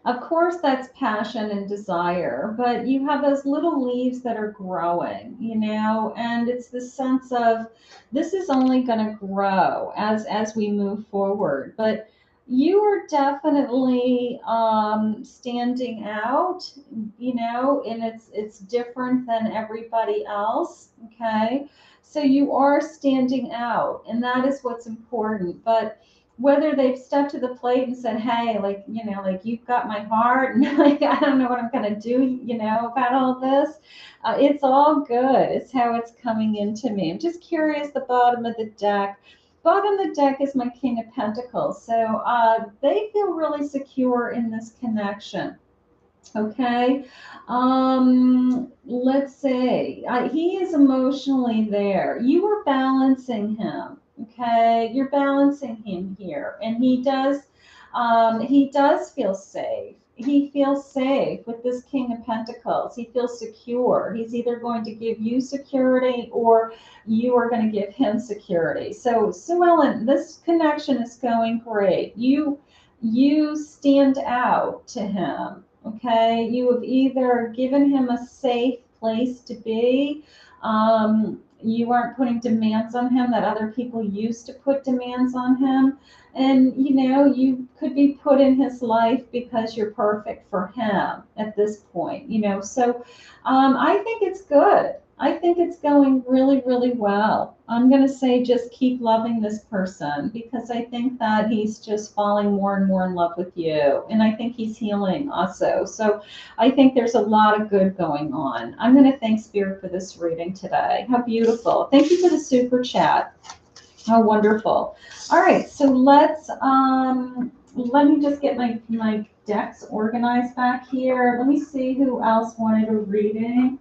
of course, that's passion and desire, but you have those little leaves that are growing, and it's the sense of this is only going to grow as we move forward. But you are definitely standing out, and it's different than everybody else. Okay, so you are standing out, and that is what's important. But whether they've stepped to the plate and said, hey, like you've got my heart, and like I don't know what I'm gonna do, about all this. It's all good. It's how it's coming into me. I'm just curious. The bottom of the deck. Bottom of the deck is my King of Pentacles. So they feel really secure in this connection. Okay. Let's say he is emotionally there. You are balancing him. Okay. You're balancing him here. And he does feel safe. He feels safe with this King of Pentacles. He feels secure. He's either going to give you security or you are going to give him security. So, Sue Ellen, this connection is going great. You stand out to him. Okay, you have either given him a safe place to be. You aren't putting demands on him that other people used to put demands on him. And, you could be put in his life because you're perfect for him at this point, So I think it's good. I think it's going really, really well. I'm going to say just keep loving this person because I think that he's just falling more and more in love with you. And I think he's healing also. So I think there's a lot of good going on. I'm going to thank Spirit for this reading today. How beautiful. Thank you for the super chat. How wonderful. All right. So let me just get my decks organized back here. Let me see who else wanted a reading.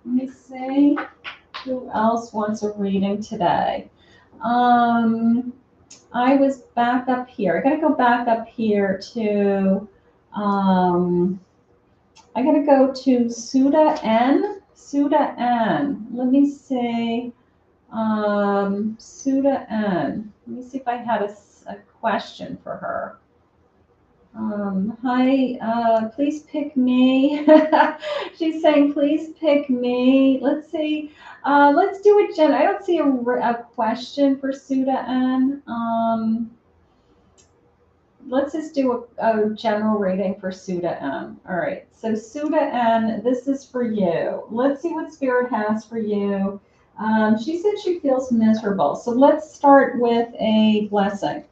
Let me see who else wants a reading today. I was back up here. I got to go back up here to, I got to go to Suda N. Suda N. Let me see. Suda N. Let me see if I had a question for her. Hi, please pick me. She's saying, please pick me. Let's see. Let's do it, Jen. I don't see a question for Suda N. let's just do a general rating for Suda N. All right, so Suda N, this is for you. Let's see what Spirit has for you. She said she feels miserable. So let's start with a blessing.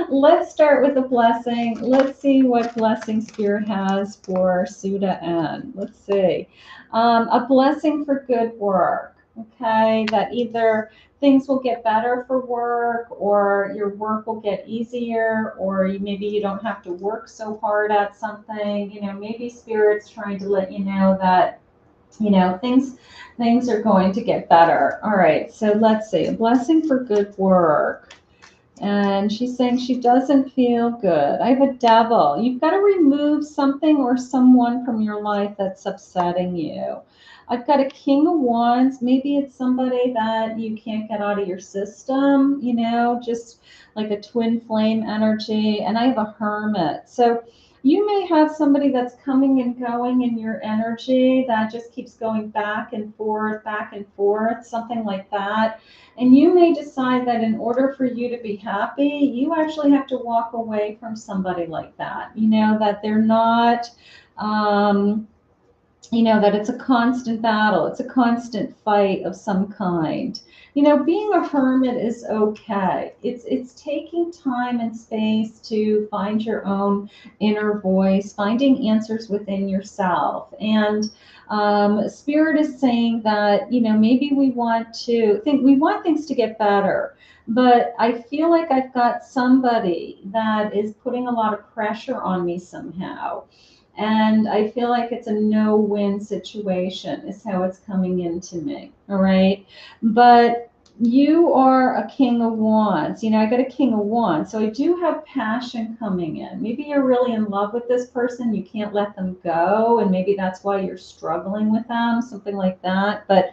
Let's start with a blessing. Let's see what blessing Spirit has for Suda N. Let's see. A blessing for good work. Okay, that either things will get better for work, or your work will get easier, or maybe you don't have to work so hard at something. Maybe Spirit's trying to let you know that things are going to get better. All right, so let's see, a blessing for good work. And she's saying she doesn't feel good. I have a devil. You've got to remove something or someone from your life that's upsetting you. I've got a king of wands. Maybe it's somebody that you can't get out of your system, just like a twin flame energy. And I have a hermit. So you may have somebody that's coming and going in your energy that just keeps going back and forth, something like that. And you may decide that in order for you to be happy, you actually have to walk away from somebody like that. That they're not, that it's a constant battle, it's a constant fight of some kind. Being a hermit is okay. It's taking time and space to find your own inner voice, finding answers within yourself. And Spirit is saying that, maybe we want things to get better. But I feel like I've got somebody that is putting a lot of pressure on me somehow. And I feel like it's a no-win situation is how it's coming into me. All right. But you are a king of wands. I got a king of wands. So I do have passion coming in. Maybe you're really in love with this person. You can't let them go. And maybe that's why you're struggling with them, something like that. But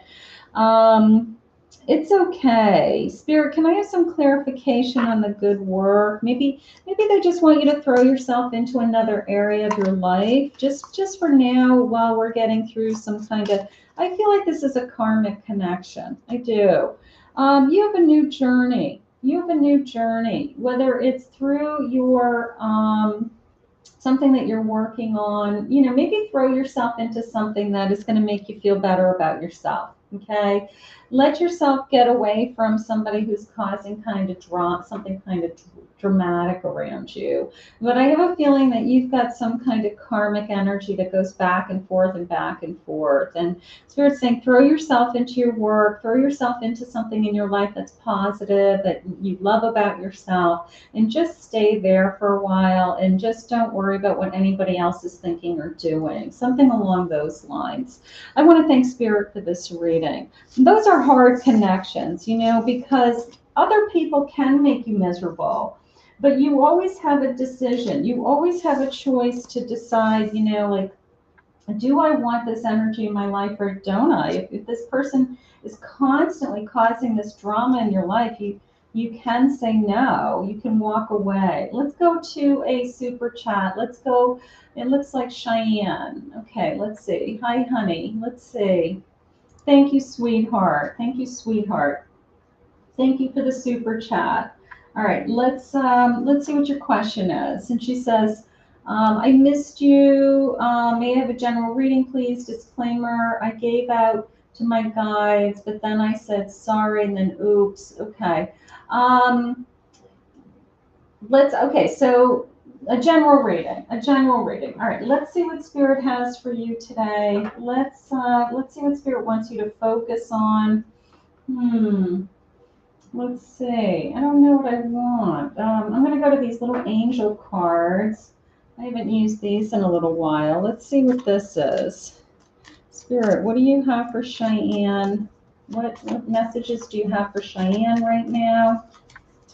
it's okay. Spirit, can I have some clarification on the good work? Maybe they just want you to throw yourself into another area of your life, just for now, while we're getting through some kind of. I feel like this is a karmic connection. I do. You have a new journey. You have a new journey, whether it's through your something that you're working on. Maybe throw yourself into something that is going to make you feel better about yourself. Okay. Let yourself get away from somebody who's causing something kind of dramatic around you. But I have a feeling that you've got some kind of karmic energy that goes back and forth and back and forth. And Spirit's saying, throw yourself into your work, throw yourself into something in your life that's positive, that you love about yourself, and just stay there for a while, and just don't worry about what anybody else is thinking or doing. Something along those lines. I want to thank Spirit for this reading. Those are hard connections, because other people can make you miserable, but you always have a decision. You always have a choice to decide, like, do I want this energy in my life or don't I? If this person is constantly causing this drama in your life, you can say no. You can walk away. Let's go to a super chat. Let's go. It looks like Cheyenne. Okay, let's see. Hi, honey. Let's see. Thank you, sweetheart. Thank you, sweetheart. Thank you for the super chat. All right, let's see what your question is. And she says, I missed you. May I have a general reading, please? Disclaimer, I gave out to my guides, but then I said sorry, and then oops. Okay. So a general reading. All right, let's see what Spirit has for you today. Let's see what Spirit wants you to focus on. Let's see. I don't know what I want. I'm going to go to these little angel cards. I haven't used these in a little while. Let's see what this is. Spirit, what do you have for Cheyenne? What messages do you have for Cheyenne right now?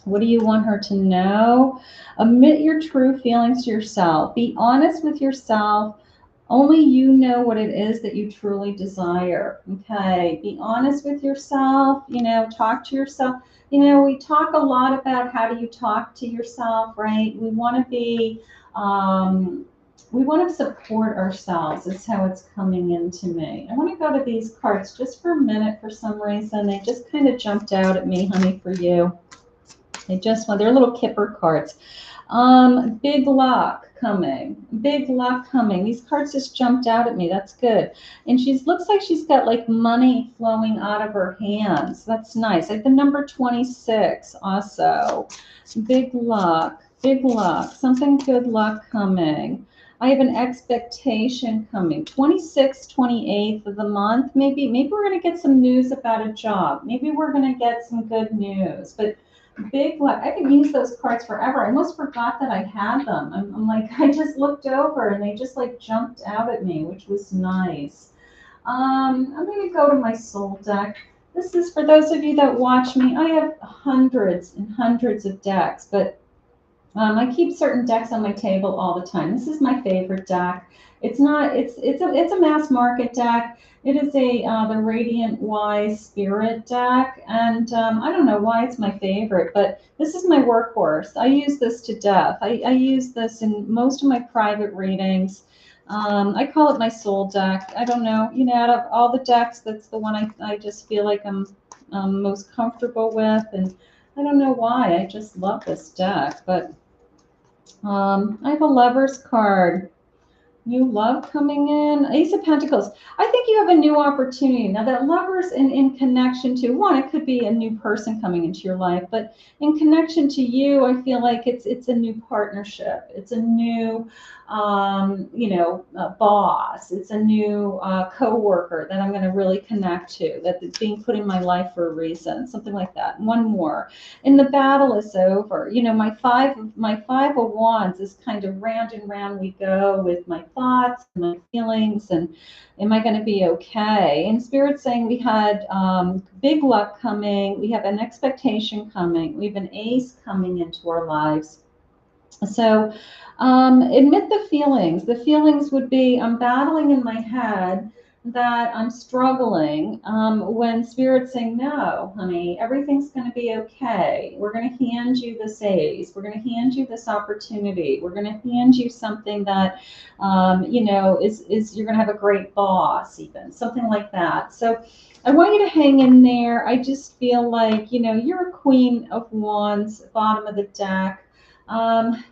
What do you want her to know? Admit your true feelings to yourself. Be honest with yourself. Only you know what it is that you truly desire. Okay. Be honest with yourself. Talk to yourself. We talk a lot about how do you talk to yourself, right? We want to support ourselves. That's how it's coming into me. I want to go to these cards just for a minute for some reason. They just kind of jumped out at me, honey, for you. They're little Kipper cards. Big luck coming. Big luck coming. These cards just jumped out at me. That's good. And she's looks like she's got like money flowing out of her hands. That's nice. Like the number 26 also. Big luck. Big luck. Something good luck coming. I have an expectation coming. 26th, 28th of the month. Maybe we're going to get some news about a job. Maybe we're going to get some good news. But big luck. I could use those cards forever. I almost forgot that I had them. I'm like, I just looked over and they just like jumped out at me, which was nice. I'm going to go to my soul deck. This is for those of you that watch me. I have hundreds and hundreds of decks, but I keep certain decks on my table all the time. This is my favorite deck. It's not. It's a mass market deck. It is the Radiant Wise Spirit deck, and I don't know why it's my favorite, but this is my workhorse. I use this to death. I use this in most of my private readings. I call it my soul deck. I don't know. You know, out of all the decks, that's the one I just feel like I'm most comfortable with, and I don't know why. I just love this deck, but. I have a Lovers card. New love coming in. Ace of Pentacles. I think you have a new opportunity. Now that Lovers in connection to, one, it could be a new person coming into your life, but in connection to you, I feel like it's a new partnership. It's a new, boss. It's a new co-worker that I'm going to really connect to, that's being put in my life for a reason, something like that. One more. And the battle is over. You know, my five of wands is kind of round and round we go with my thoughts, my feelings, and am I going to be okay? And Spirit's saying we had big luck coming, we have an expectation coming, we have an ace coming into our lives. So admit the feelings. The feelings would be I'm battling in my head that I'm struggling when Spirit's saying, no, honey, everything's going to be okay. We're going to hand you this ace. We're going to hand you this opportunity. We're going to hand you something that, is you're going to have a great boss, even something like that. So I want you to hang in there. I just feel like, you're a queen of wands, bottom of the deck.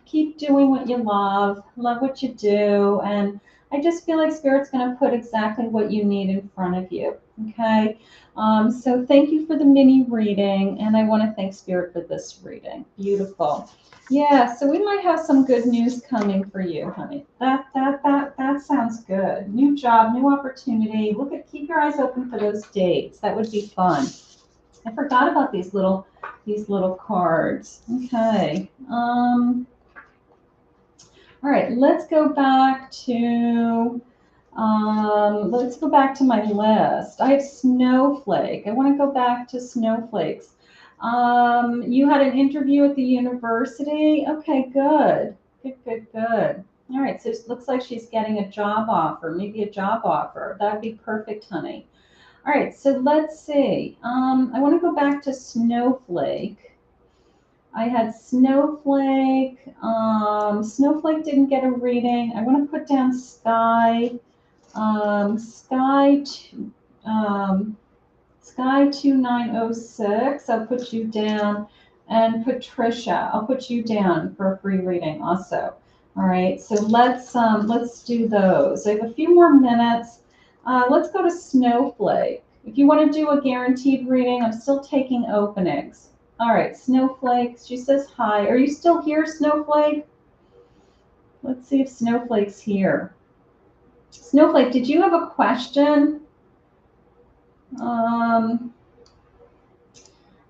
Keep doing what you love what you do, and I just feel like Spirit's going to put exactly what you need in front of you. Okay, so thank you for the mini reading, and I want to thank Spirit for this reading. Beautiful. Yeah, so we might have some good news coming for you, honey. That sounds good. New job, new opportunity. Keep your eyes open for those dates. That would be fun. I forgot about these little cards. Okay. All right, let's go back to my list. I have Snowflake. I want to go back to snowflakes. You had an interview at the university. Okay, good. Good. All right, so it looks like she's getting a job offer, maybe a job offer. That would be perfect, honey. All right, so let's see. I want to go back to Snowflake. I had Snowflake. Snowflake didn't get a reading. I want to put down Sky. Sky 2906. I'll put you down. And Patricia, I'll put you down for a free reading also. All right, so let's do those. I have a few more minutes. Let's go to Snowflake. If you want to do a guaranteed reading, I'm still taking openings. All right, Snowflake. She says hi. Are you still here, Snowflake? Let's see if Snowflake's here. Snowflake, did you have a question?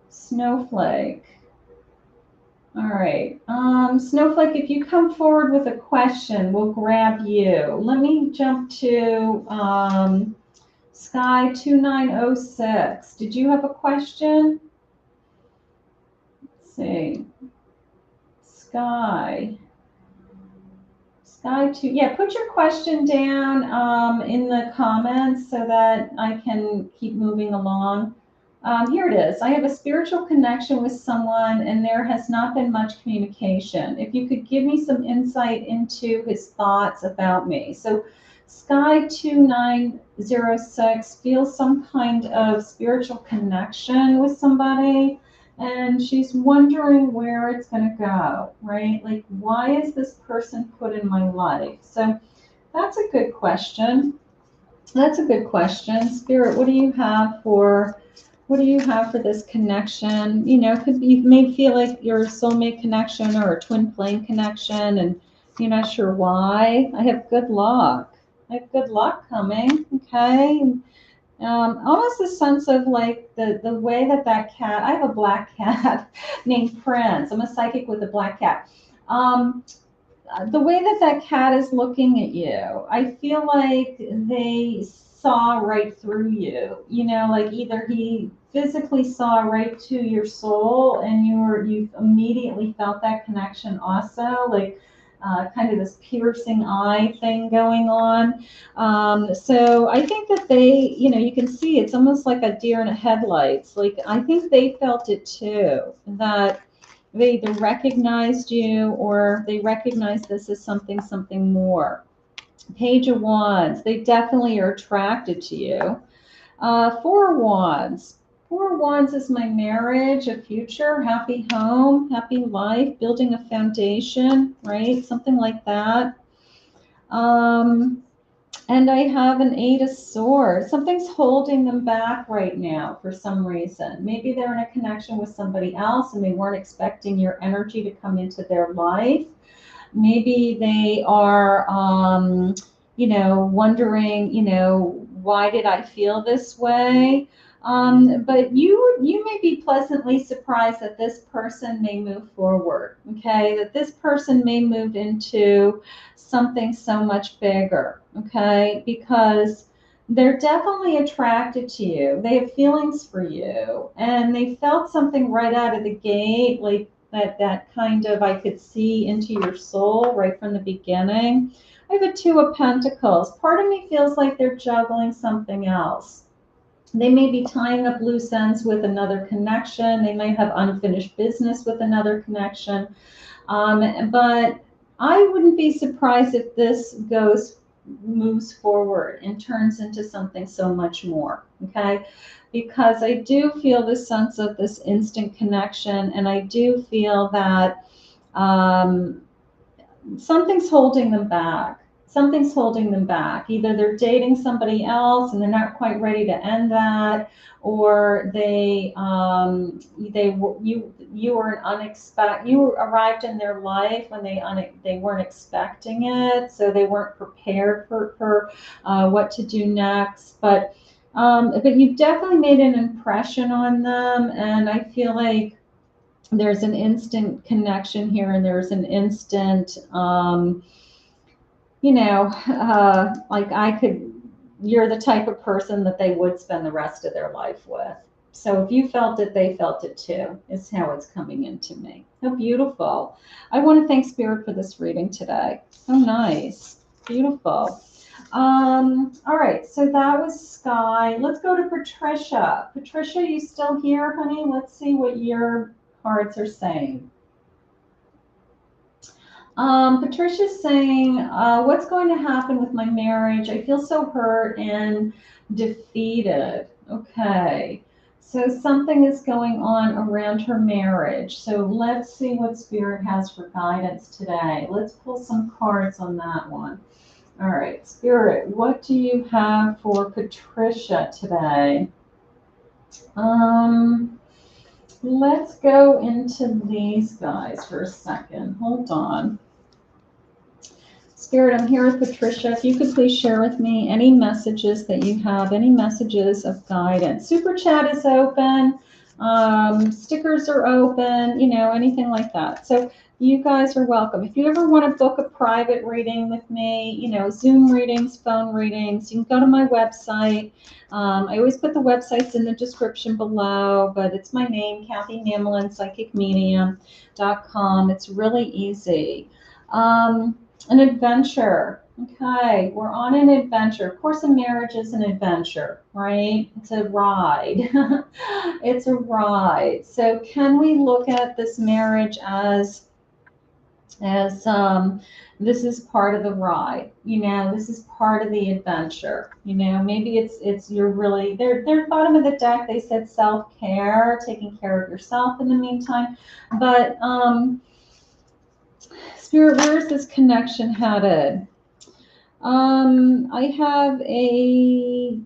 Snowflake. All right. Snowflake, if you come forward with a question, we'll grab you. Let me jump to Sky 2906. Did you have a question? Let's see. Sky 2. Yeah, put your question down in the comments so that I can keep moving along. Here it is. I have a spiritual connection with someone and there has not been much communication. If you could give me some insight into his thoughts about me. So Sky 2906 feels some kind of spiritual connection with somebody. and she's wondering where it's going to go, right? Like, why is this person put in my life? So that's a good question. That's a good question. Spirit, what do you have for this connection? You know, could be, you may feel like your soulmate connection or a twin flame connection and you're not sure why. I have good luck. I have good luck coming. Okay. Almost a sense of like the way that cat, I have a black cat named Prince. I'm a psychic with a black cat. The way that cat is looking at you, I feel like they saw right through you. You know, like either he physically saw right to your soul, and you immediately felt that connection also, like kind of this piercing eye thing going on. So I think that they, you know, you can see it's almost like a deer in a headlights. Like I think they felt it too, that they either recognized you or they recognized this as something more. Page of Wands, they definitely are attracted to you. Four of Wands. Four of Wands is my marriage, a future, happy home, happy life, building a foundation, right? Something like that. And I have an Eight of Swords. Something's holding them back right now for some reason. Maybe they're in a connection with somebody else and they weren't expecting your energy to come into their life. Maybe they are, you know, wondering, you know, why did I feel this way? But you may be pleasantly surprised that this person may move forward. Okay, that this person may move into something so much bigger. Okay, because they're definitely attracted to you. They have feelings for you, and they felt something right out of the gate, like that kind of, I could see into your soul right from the beginning. I have a Two of Pentacles. Part of me feels like they're juggling something else. They may be tying up loose ends with another connection. They may have unfinished business with another connection. But I wouldn't be surprised if this moves forward and turns into something so much more. Okay. Because I do feel this sense of this instant connection, and I do feel that um, something's holding them back. Something's holding them back. Either they're dating somebody else and they're not quite ready to end that, or you were an unexpected. You arrived in their life when they weren't expecting it, so they weren't prepared for what to do next. But you've definitely made an impression on them, and I feel like there's an instant connection here, and there's an instant, like you're the type of person that they would spend the rest of their life with. So if you felt it, they felt it too, is how it's coming into me. How beautiful. I want to thank Spirit for this reading today. Oh, nice. Beautiful. All right, so that was Sky. Let's go to Patricia. Patricia, you still here, honey? Let's see what your cards are saying. Patricia's saying, what's going to happen with my marriage? I feel so hurt and defeated. Okay. So something is going on around her marriage. So let's see what Spirit has for guidance today. Let's pull some cards on that one. All right, Spirit, what do you have for Patricia today? Let's go into these guys for a second. Hold on. Spirit, I'm here with Patricia. If you could please share with me any messages that you have, any messages of guidance. Super chat is open. Stickers are open, you know, anything like that. So you guys are welcome. If you ever want to book a private reading with me, you know, Zoom readings, phone readings, you can go to my website. I always put the websites in the description below, but it's my name, Kathy Namelin, psychicmedium.com. It's really easy. An adventure. Okay, we're on an adventure. Of course, a marriage is an adventure, right? It's a ride. It's a ride. So can we look at this marriage as as this is part of the ride. This is part of the adventure. Maybe it's you're really they're bottom of the deck. They said self-care, taking care of yourself in the meantime. But Spirit, where's this connection headed? I have a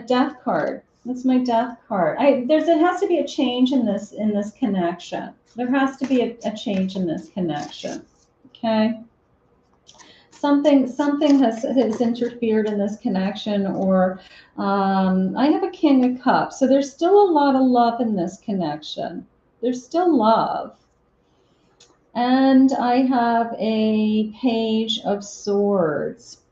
death card. That's my death card. It has to be a change in this connection. There has to be a change in this connection. Okay. Something has interfered in this connection, or I have a King of Cups. So there's still a lot of love in this connection. There's still love. And I have a Page of Swords.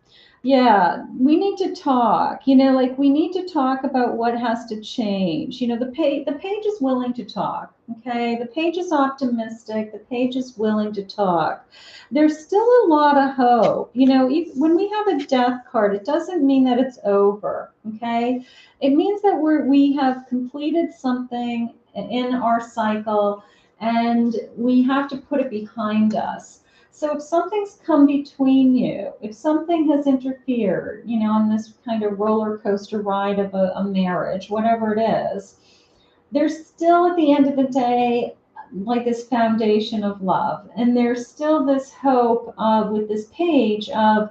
Yeah, we need to talk. Like we need to talk about what has to change. The page is willing to talk. Okay, the page is optimistic. The page is willing to talk. There's still a lot of hope. When we have a death card, it doesn't mean that it's over. Okay, it means that we have completed something in our cycle, and we have to put it behind us. So if something's come between you, if something has interfered, on this kind of roller coaster ride of a marriage, whatever it is, there's still at the end of the day like this foundation of love. And there's still this hope with this page of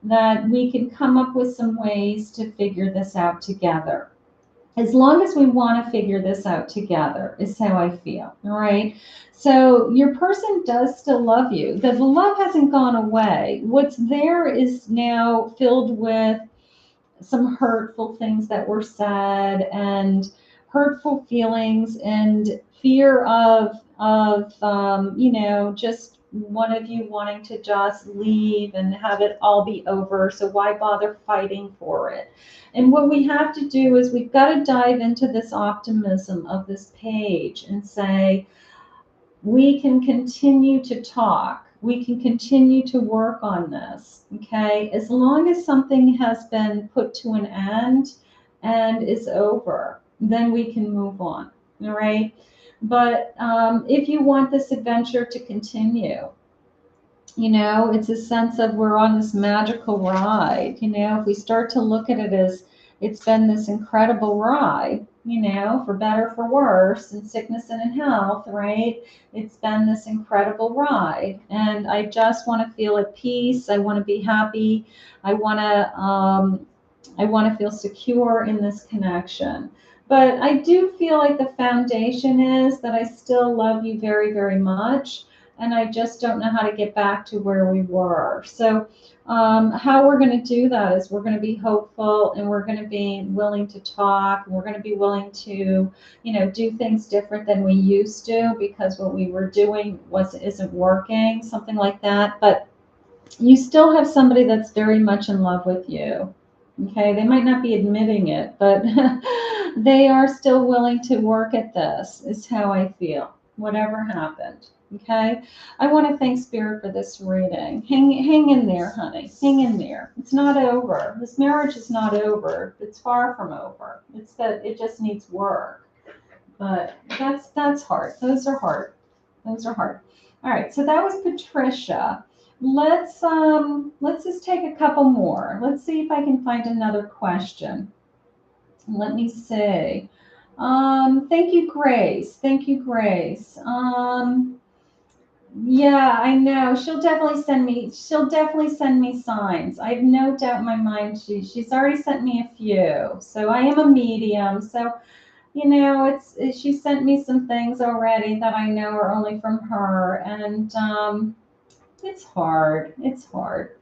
that we can come up with some ways to figure this out together. As long as we want to figure this out together, is how I feel. All right. So your person does still love you. The love hasn't gone away. What's there is now filled with some hurtful things that were said, and hurtful feelings, and fear of just one of you wanting to just leave and have it all be over. So why bother fighting for it? And what we have to do is we've got to dive into this optimism of this page and say, we can continue to talk. We can continue to work on this, okay? As long as something has been put to an end and is over, then we can move on, all right? But if you want this adventure to continue, it's a sense of we're on this magical ride. If we start to look at it as it's been this incredible ride, for better, for worse, in sickness and in health, right? It's been this incredible ride. And I just want to feel at peace. I want to be happy. I want to feel secure in this connection. But I do feel like the foundation is that I still love you very, very much. And I just don't know how to get back to where we were. So how we're going to do that is we're going to be hopeful, and we're going to be willing to talk, and we're going to be willing to, do things different than we used to, because what we were doing isn't working, something like that. But you still have somebody that's very much in love with you. Okay, they might not be admitting it, but they are still willing to work at this, is how I feel, whatever happened. Okay, I want to thank Spirit for this reading. Hang in there, honey. Hang in there. It's not over. This marriage is not over. It's far from over. It's that it just needs work. But that's hard. Those are hard. Those are hard. All right, so that was Patricia. Let's just take a couple more. Let's see if I can find another question. Let me see. Thank you, Grace. Thank you, Grace. Yeah, I know. She'll definitely send me signs. I have no doubt in my mind she's already sent me a few. So I am a medium. So she sent me some things already that I know are only from her, and it's hard. It's hard.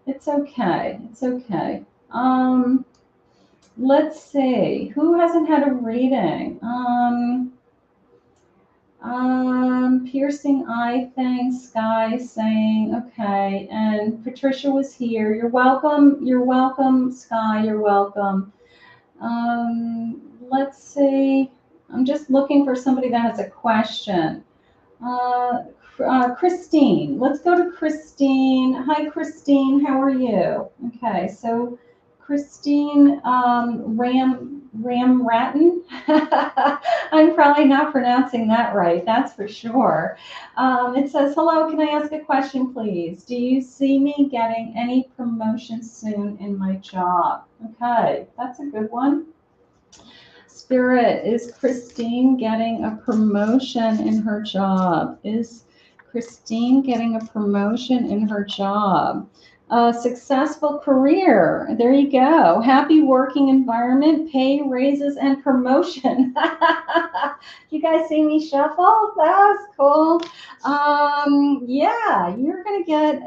It's okay. It's okay. Let's see. Who hasn't had a reading? Piercing eye thing, Sky saying, okay. And Patricia was here. You're welcome. You're welcome, Sky. You're welcome. Let's see. I'm just looking for somebody that has a question. Christine. Let's go to Christine. Hi, Christine. How are you? Okay, so Christine Ramratton. I'm probably not pronouncing that right, that's for sure. It says, hello, can I ask a question, please? Do you see me getting any promotion soon in my job? Okay, that's a good one. Spirit, is Christine getting a promotion in her job? Is Christine getting a promotion in her job? A successful career. There you go. Happy working environment, pay raises, and promotion. You guys see me shuffle? That was cool. Yeah, you're gonna get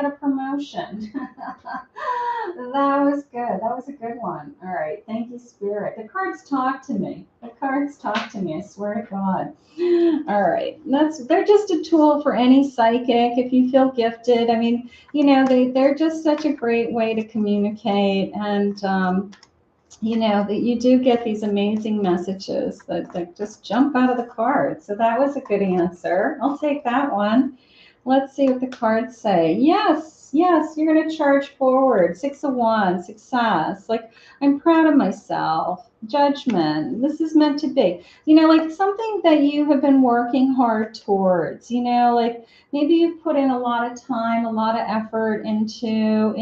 a promotion. That was good. That was a good one. All right. Thank you, Spirit. The cards talk to me. The cards talk to me. I swear to God. All right. They're just a tool for any psychic. If you feel gifted, I mean, they're just such a great way to communicate, and that you do get these amazing messages that just jump out of the cards. So that was a good answer. I'll take that one. Let's see what the cards say. Yes, you're going to charge forward. 6 of Wands, success. Like, I'm proud of myself. Judgment. This is meant to be. Like something that you have been working hard towards. Like maybe you've put in a lot of time, a lot of effort into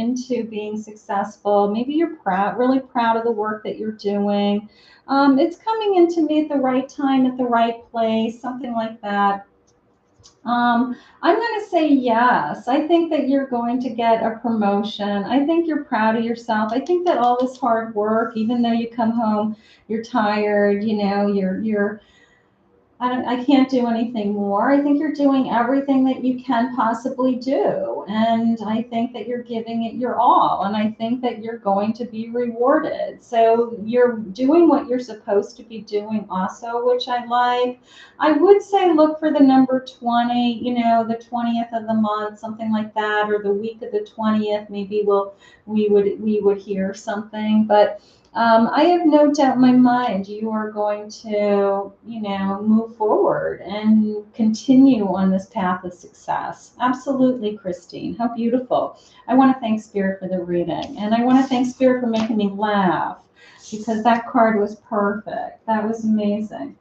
being successful. Maybe you're really proud of the work that you're doing. It's coming into me at the right time, at the right place, something like that. I'm going to say yes. I think that you're going to get a promotion. I think you're proud of yourself. I think that all this hard work, even though you come home, you're tired, you're I can't do anything more. I think you're doing everything that you can possibly do. And I think that you're giving it your all. And I think that you're going to be rewarded. So you're doing what you're supposed to be doing also, which I like. I would say look for the number 20, the 20th of the month, something like that, or the week of the 20th. Maybe we would hear something. But I have no doubt in my mind you are going to, move forward and continue on this path of success. Absolutely, Christine. How beautiful. I want to thank Spirit for the reading. And I want to thank Spirit for making me laugh because that card was perfect. That was amazing.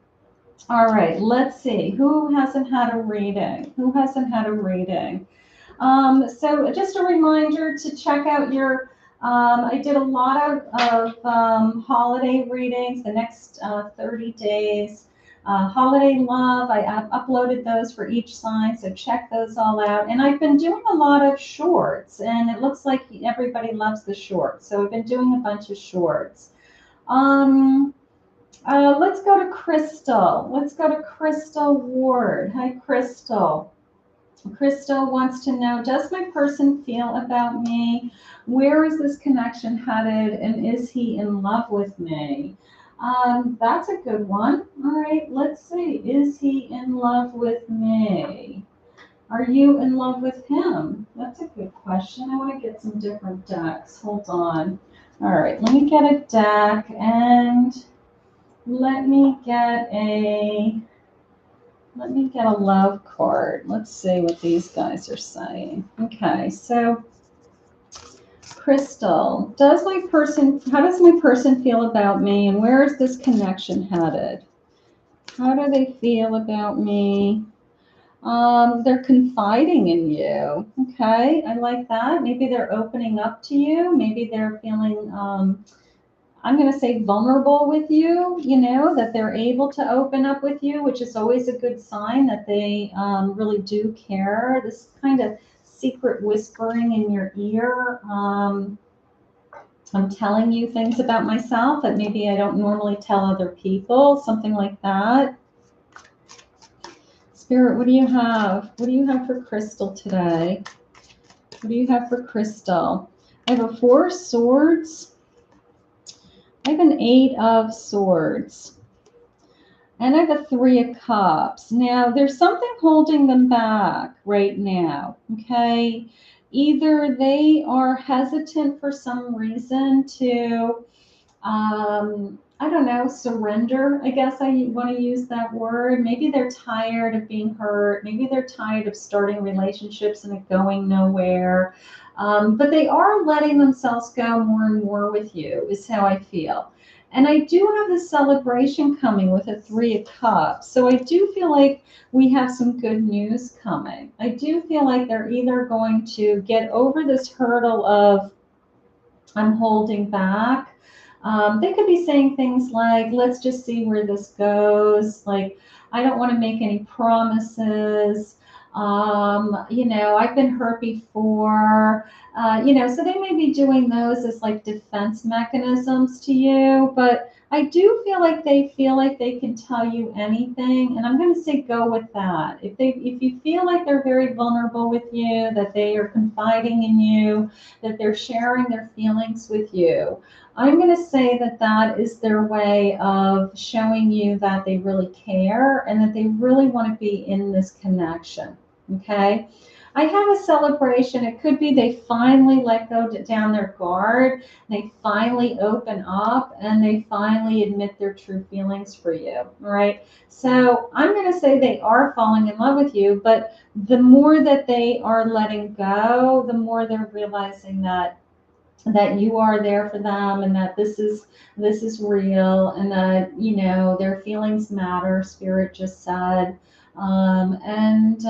All right, let's see. Who hasn't had a reading? Who hasn't had a reading? So just a reminder to check out I did a lot of holiday readings the next 30 days. Holiday love, I uploaded those for each sign, so check those all out. And I've been doing a lot of shorts, and it looks like everybody loves the shorts. So I've been doing a bunch of shorts. Let's go to Crystal. Let's go to Crystal Ward. Hi, Crystal. Crystal wants to know, does my person feel about me? Where is this connection headed? And is he in love with me? That's a good one. All right, let's see. Is he in love with me? Are you in love with him? That's a good question. I want to get some different decks. Hold on. All right, let me get a deck and let me get a love card. Let's see what these guys are saying. Okay, so Crystal, how does my person feel about me, and where is this connection headed? How do they feel about me? They're confiding in you. Okay, I like that. Maybe they're opening up to you. Maybe they're feeling I'm going to say vulnerable with you, that they're able to open up with you, which is always a good sign that they really do care. This kind of secret whispering in your ear. I'm telling you things about myself that maybe I don't normally tell other people, something like that. Spirit, what do you have? What do you have for Crystal today? What do you have for Crystal? I have a 4 of Swords. I have an 8 of Swords. And I have a 3 of Cups. Now, there's something holding them back right now, okay? Either they are hesitant for some reason to, I don't know, surrender. I guess I want to use that word. Maybe they're tired of being hurt. Maybe they're tired of starting relationships and it going nowhere. But they are letting themselves go more and more with you, is how I feel. And I do have the celebration coming with a Three of Cups. So I do feel like we have some good news coming. I do feel like they're either going to get over this hurdle of I'm holding back. They could be saying things like, let's just see where this goes. Like, I don't want to make any promises. I've been hurt before. So they may be doing those as like defense mechanisms to you, but I do feel like they can tell you anything, and I'm going to say go with that. If you feel like they're very vulnerable with you, that they are confiding in you, that they're sharing their feelings with you, I'm going to say that that is their way of showing you that they really care and that they really want to be in this connection. Okay. I have a celebration. It could be they finally let go down their guard, they finally open up, and they finally admit their true feelings for you. Right. So I'm going to say they are falling in love with you, but the more that they are letting go, the more they're realizing that you are there for them, and that this is real, and that their feelings matter, spirit just said. And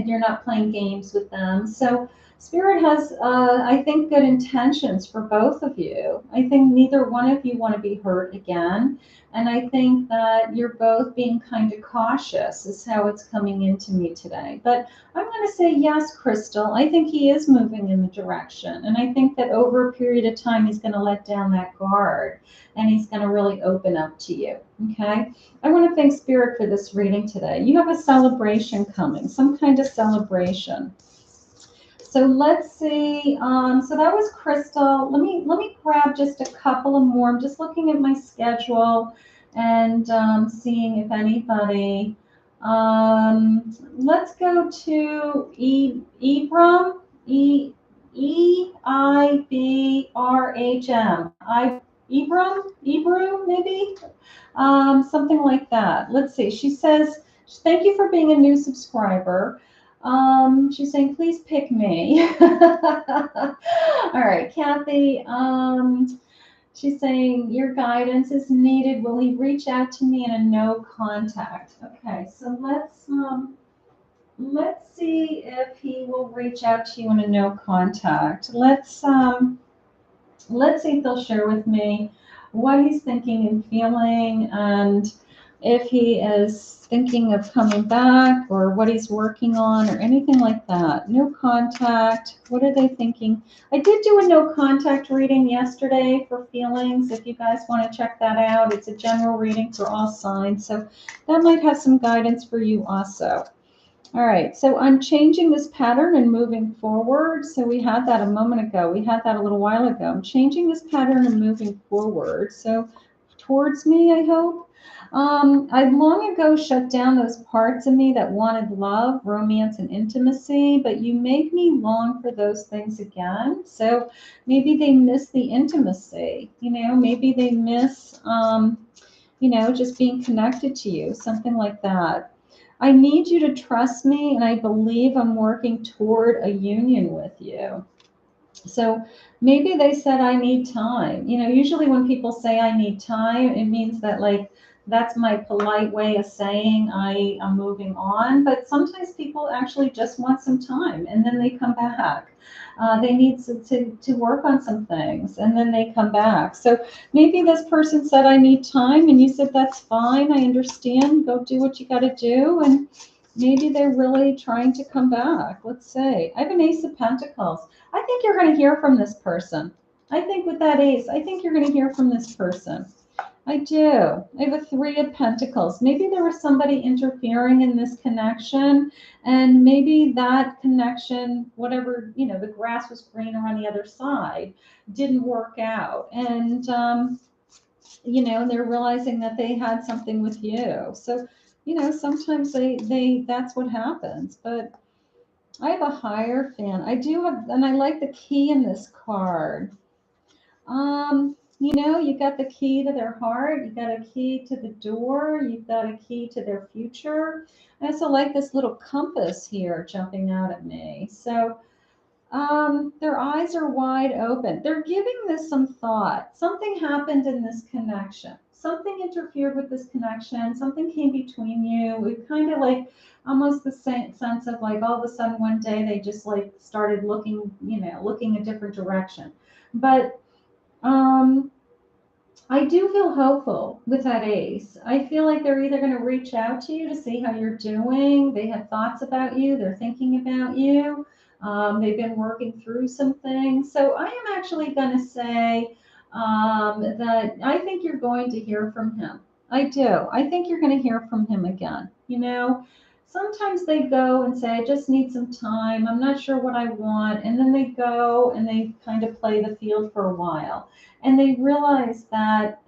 you're not playing games with them. So spirit has, I think, good intentions for both of you. I think neither one of you want to be hurt again, and I think that you're both being kind of cautious is how it's coming into me today. But I'm going to say yes, Crystal. I think he is moving in the direction. And I think that over a period of time, he's going to let down that guard and he's going to really open up to you. Okay. I want to thank Spirit for this reading today. You have a celebration coming, some kind of celebration. So let's see. So that was Crystal. Let me grab just a couple of more. I'm just looking at my schedule and seeing if anybody. Let's go to Ibram. Eibrhm. Ebru, maybe. Something like that. Let's see. She says, "Thank you for being a new subscriber." She's saying, please pick me. All right, Kathy. She's saying, your guidance is needed. Will he reach out to me in a no contact? Okay, so let's see if he will reach out to you in a no contact. Let's see if he'll share with me what he's thinking and feeling, and if he is thinking of coming back or what he's working on or anything like that. No contact. What are they thinking? I did do a no contact reading yesterday for feelings. If you guys want to check that out, it's a general reading for all signs. So that might have some guidance for you also. All right, so I'm changing this pattern and moving forward. So we had that a moment ago. We had that a little while ago. I'm changing this pattern and moving forward. So towards me, I hope. I long ago shut down those parts of me that wanted love, romance, and intimacy, but you make me long for those things again. So maybe they miss the intimacy, maybe they miss, just being connected to you, something like that. I need you to trust me, and I believe I'm working toward a union with you. So maybe they said, I need time. Usually when people say I need time, it means that, like, that's my polite way of saying I am moving on. But sometimes people actually just want some time and then they come back. They need to work on some things and then they come back. So maybe this person said, I need time, and you said, that's fine. I understand. Go do what you got to do. And maybe they're really trying to come back. Let's say I have an Ace of Pentacles. I think you're going to hear from this person. I think with that ace, I think you're going to hear from this person. I do. I have a Three of Pentacles. Maybe there was somebody interfering in this connection, and maybe that connection, whatever, the grass was greener on the other side, didn't work out. And, they're realizing that they had something with you. So, sometimes that's what happens. But I have a Hierophant. I do have, and I like the key in this card. You got the key to their heart, you got a key to the door, you've got a key to their future. I also like this little compass here jumping out at me. So Their eyes are wide open. They're giving this some thought. Something happened in this connection. Something interfered with this connection. Something came between you. It kind of like almost the same sense of like all of a sudden one day they just like started looking, looking a different direction. But um, I do feel hopeful with that ace. I feel like they're either going to reach out to you to see how you're doing. They have thoughts about you. They're thinking about you. They've been working through some things. So I am actually going to say that I think you're going to hear from him. I do. I think you're going to hear from him again. Sometimes they go and say, I just need some time. I'm not sure what I want. And then they go and they kind of play the field for a while and they realize that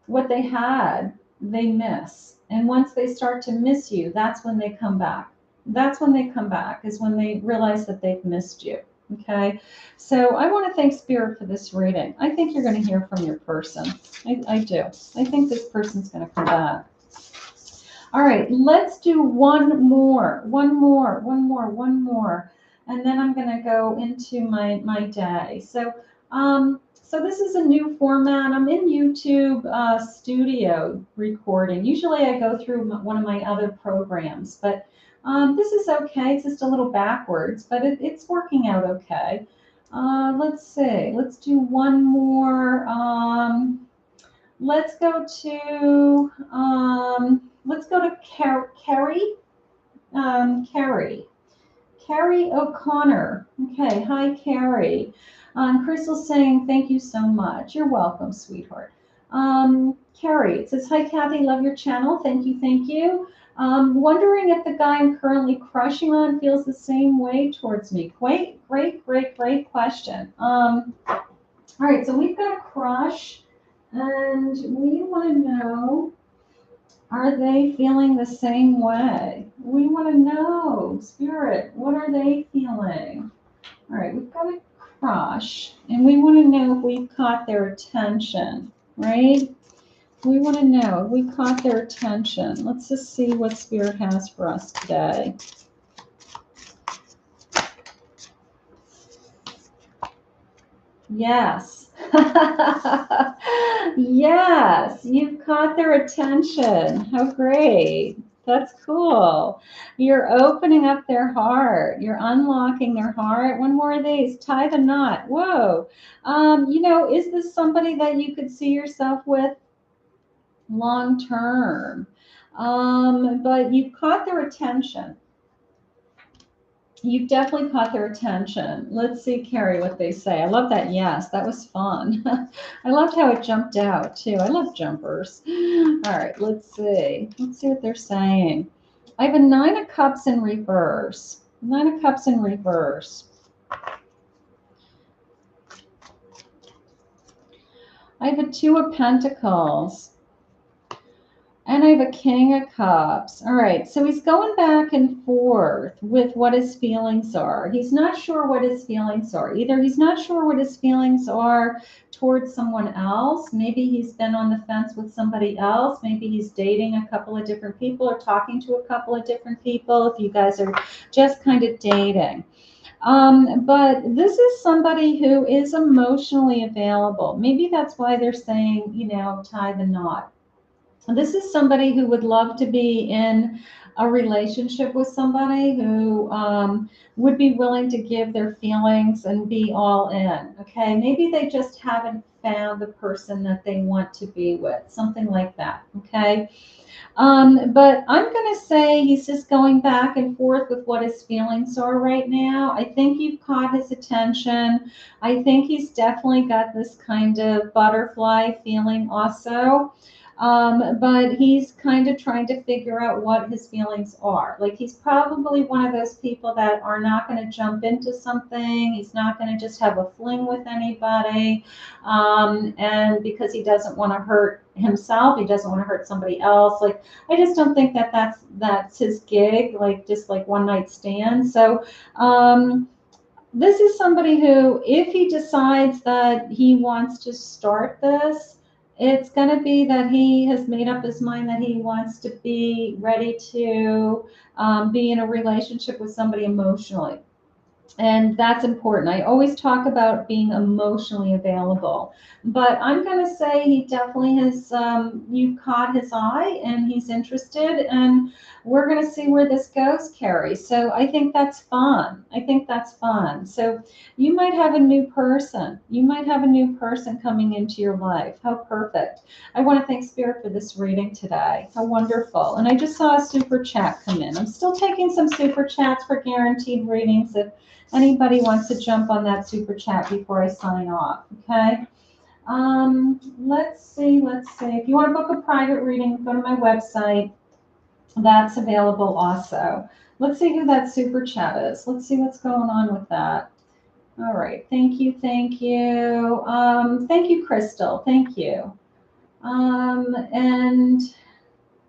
what they had, they miss. And once they start to miss you, that's when they come back. That's when they come back, is when they realize that they've missed you. Okay. So I want to thank Spirit for this reading. I think you're going to hear from your person. I do. I think this person's going to come back. All right, let's do one more. And then I'm going to go into my day. So this is a new format. I'm in YouTube studio recording. Usually I go through one of my other programs, but this is okay. It's just a little backwards, but it's working out okay. Let's see. Let's do one more. Let's go to Carrie. Carrie O'Connor. Okay, hi Carrie. Crystal's saying thank you so much. You're welcome, sweetheart. Carrie, it says, hi Kathy, love your channel. Thank you, thank you. Wondering if the guy I'm currently crushing on feels the same way towards me. Great question. All right, so we've got a crush, and we want to know, are they feeling the same way? We want to know, Spirit, what are they feeling? All right, we've got a crush, and we want to know if we've caught their attention, right? We want to know if we caught their attention. Let's just see what Spirit has for us today. Yes. Yes, you've caught their attention. How great. That's cool. You're opening up their heart. You're unlocking their heart. One more of these. Tie the knot. Whoa. Is this somebody that you could see yourself with long term? But you've caught their attention. You've definitely caught their attention. Let's see, Carrie, what they say. I love that. Yes, that was fun. I loved how it jumped out, too. I love jumpers. All right, let's see. Let's see what they're saying. I have a 9 of Cups in reverse. 9 of Cups in reverse. I have a 2 of Pentacles. And I have a King of Cups. All right, so he's going back and forth with what his feelings are. He's not sure what his feelings are. Either he's not sure what his feelings are towards someone else. Maybe he's been on the fence with somebody else. Maybe he's dating a couple of different people or talking to a couple of different people if you guys are just kind of dating. But this is somebody who is emotionally available. Maybe that's why they're saying, tie the knot. This is somebody who would love to be in a relationship with somebody who would be willing to give their feelings and be all in. Okay, maybe they just haven't found the person that they want to be with, something like that. Okay. But I'm going to say he's just going back and forth with what his feelings are right now. I think you've caught his attention. I think he's definitely got this kind of butterfly feeling also. But he's kind of trying to figure out what his feelings are. Like he's probably one of those people that are not going to jump into something. He's not going to just have a fling with anybody. And because he doesn't want to hurt himself, he doesn't want to hurt somebody else. Like I just don't think that that's his gig. Like just like one night stand. So this is somebody who, if he decides that he wants to start this, it's going to be that he has made up his mind that he wants to be ready to be in a relationship with somebody emotionally. And that's important. I always talk about being emotionally available, but I'm going to say he definitely has, you've caught his eye and he's interested, and we're going to see where this goes, Carrie. So I think that's fun. I think that's fun. So you might have a new person. You might have a new person coming into your life. How perfect. I want to thank Spirit for this reading today. How wonderful. And I just saw a super chat come in. I'm still taking some super chats for guaranteed readings if anybody wants to jump on that super chat before I sign off, okay? Let's see, let's see. If you want to book a private reading, go to my website. That's available also. Let's see who that super chat is. Let's see what's going on with that. All right, thank you, thank you. Thank you, Crystal, thank you. And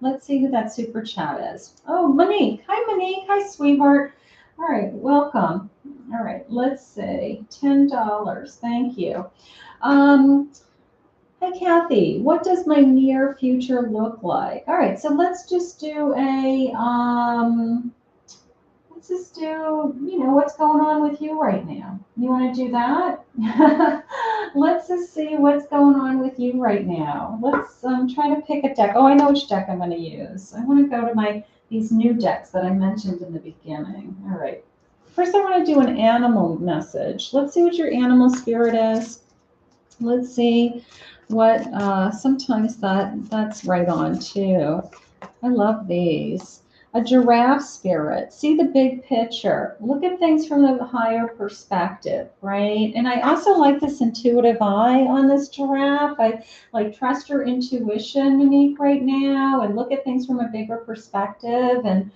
let's see who that super chat is. Oh, Monique. Hi, Monique. Hi, sweetheart. All right, welcome. All right, let's see. $10. Thank you. Um, Hi, Kathy. What does my near future look like? All right, so let's just do a let's just do, what's going on with you right now. You want to do that? Let's just see what's going on with you right now. Let's try to pick a deck. Oh, I know which deck I'm going to use. I want to go to these new decks that I mentioned in the beginning. All right. First, I want to do an animal message. Let's see what your animal spirit is. Let's see what, sometimes that's right on too. I love these. A giraffe spirit. See the big picture. Look at things from the higher perspective, right? And I also like this intuitive eye on this giraffe. I like trust your intuition, Monique, right now, and look at things from a bigger perspective, and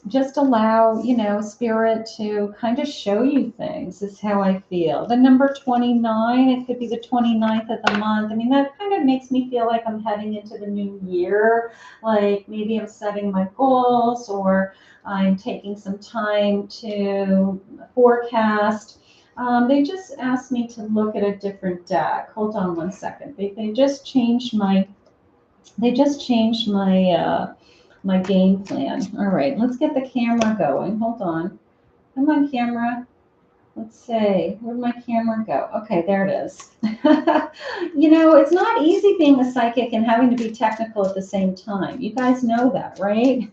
just allow, spirit to kind of show you things is how I feel. The number 29, it could be the 29th of the month. I mean, that kind of makes me feel like I'm heading into the new year. Like maybe I'm setting my goals, or I'm taking some time to forecast. They just asked me to look at a different deck. Hold on one second. They just changed my game plan. All right, let's get the camera going. Hold on. Come on, camera. Let's see. Where'd my camera go? Okay, there it is. It's not easy being a psychic and having to be technical at the same time. You guys know that, right?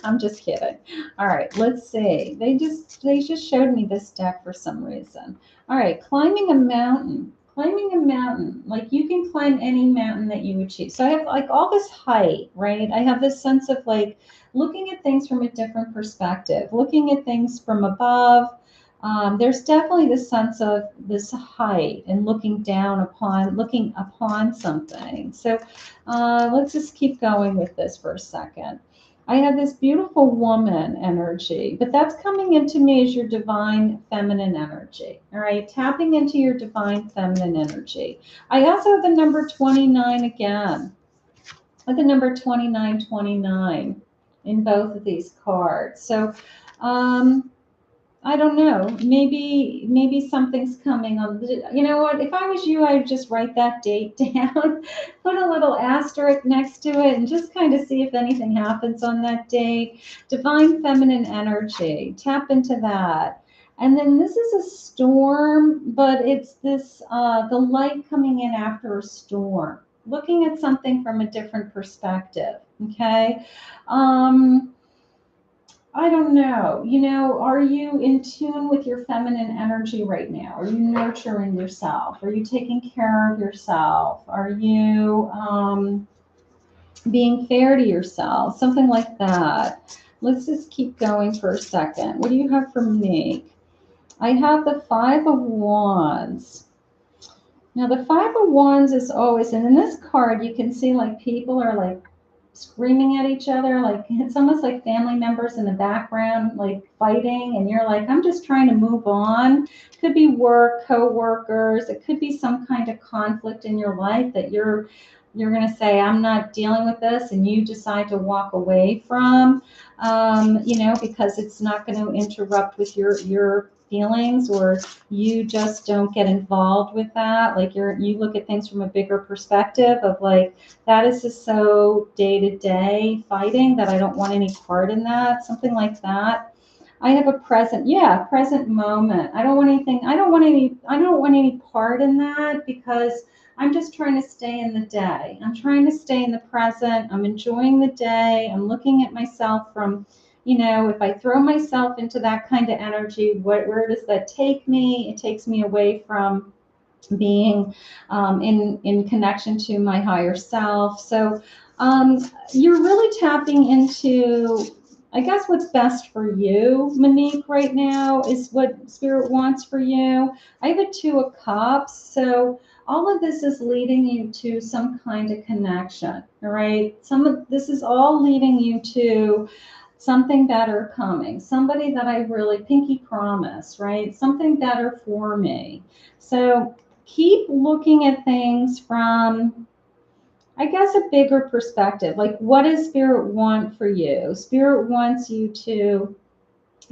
I'm just kidding. All right, let's see. They just showed me this deck for some reason. All right, climbing a mountain. Climbing a mountain, like you can climb any mountain that you achieve. So I have like all this height, right? I have this sense of like looking at things from a different perspective, looking at things from above. There's definitely this sense of this height and looking upon something. So let's just keep going with this for a second. I have this beautiful woman energy, but that's coming into me as your divine feminine energy. All right, tapping into your divine feminine energy. I also have the number 29 again. I have the number 2929 in both of these cards. So I don't know. Maybe something's coming on. You know what? If I was you, I'd just write that date down, put a little asterisk next to it, and just kind of see if anything happens on that date. Divine feminine energy. Tap into that. And then this is a storm, but it's this the light coming in after a storm. Looking at something from a different perspective. Okay. I don't know. Are you in tune with your feminine energy right now? Are you nurturing yourself? Are you taking care of yourself? Are you being fair to yourself? Something like that. Let's just keep going for a second. What do you have for me? I have the Five of Wands. Now, the Five of Wands is always, and in this card, you can see like people are like screaming at each other, like it's almost like family members in the background like fighting, and you're like, I'm just trying to move on. Could be work, co-workers, it could be some kind of conflict in your life that you're going to say, I'm not dealing with this, and you decide to walk away from, because it's not going to interrupt with your feelings, or you just don't get involved with that. Like you look at things from a bigger perspective of like, that is just so day-to-day fighting that I don't want any part in that, something like that. I have a present, yeah, present moment. I don't want anything, I don't want any part in that because I'm just trying to stay in the day. I'm trying to stay in the present. I'm enjoying the day. I'm looking at myself from, if I throw myself into that kind of energy, where does that take me? It takes me away from being in connection to my higher self. So you're really tapping into, I guess, what's best for you, Monique, right now is what Spirit wants for you. I have a Two of Cups, so all of this is leading you to some kind of connection, all right? Some of this is all leading you to something better coming, somebody that I really pinky promise, right? Something better for me. So keep looking at things from, I guess, a bigger perspective. Like, what does Spirit want for you? Spirit wants you to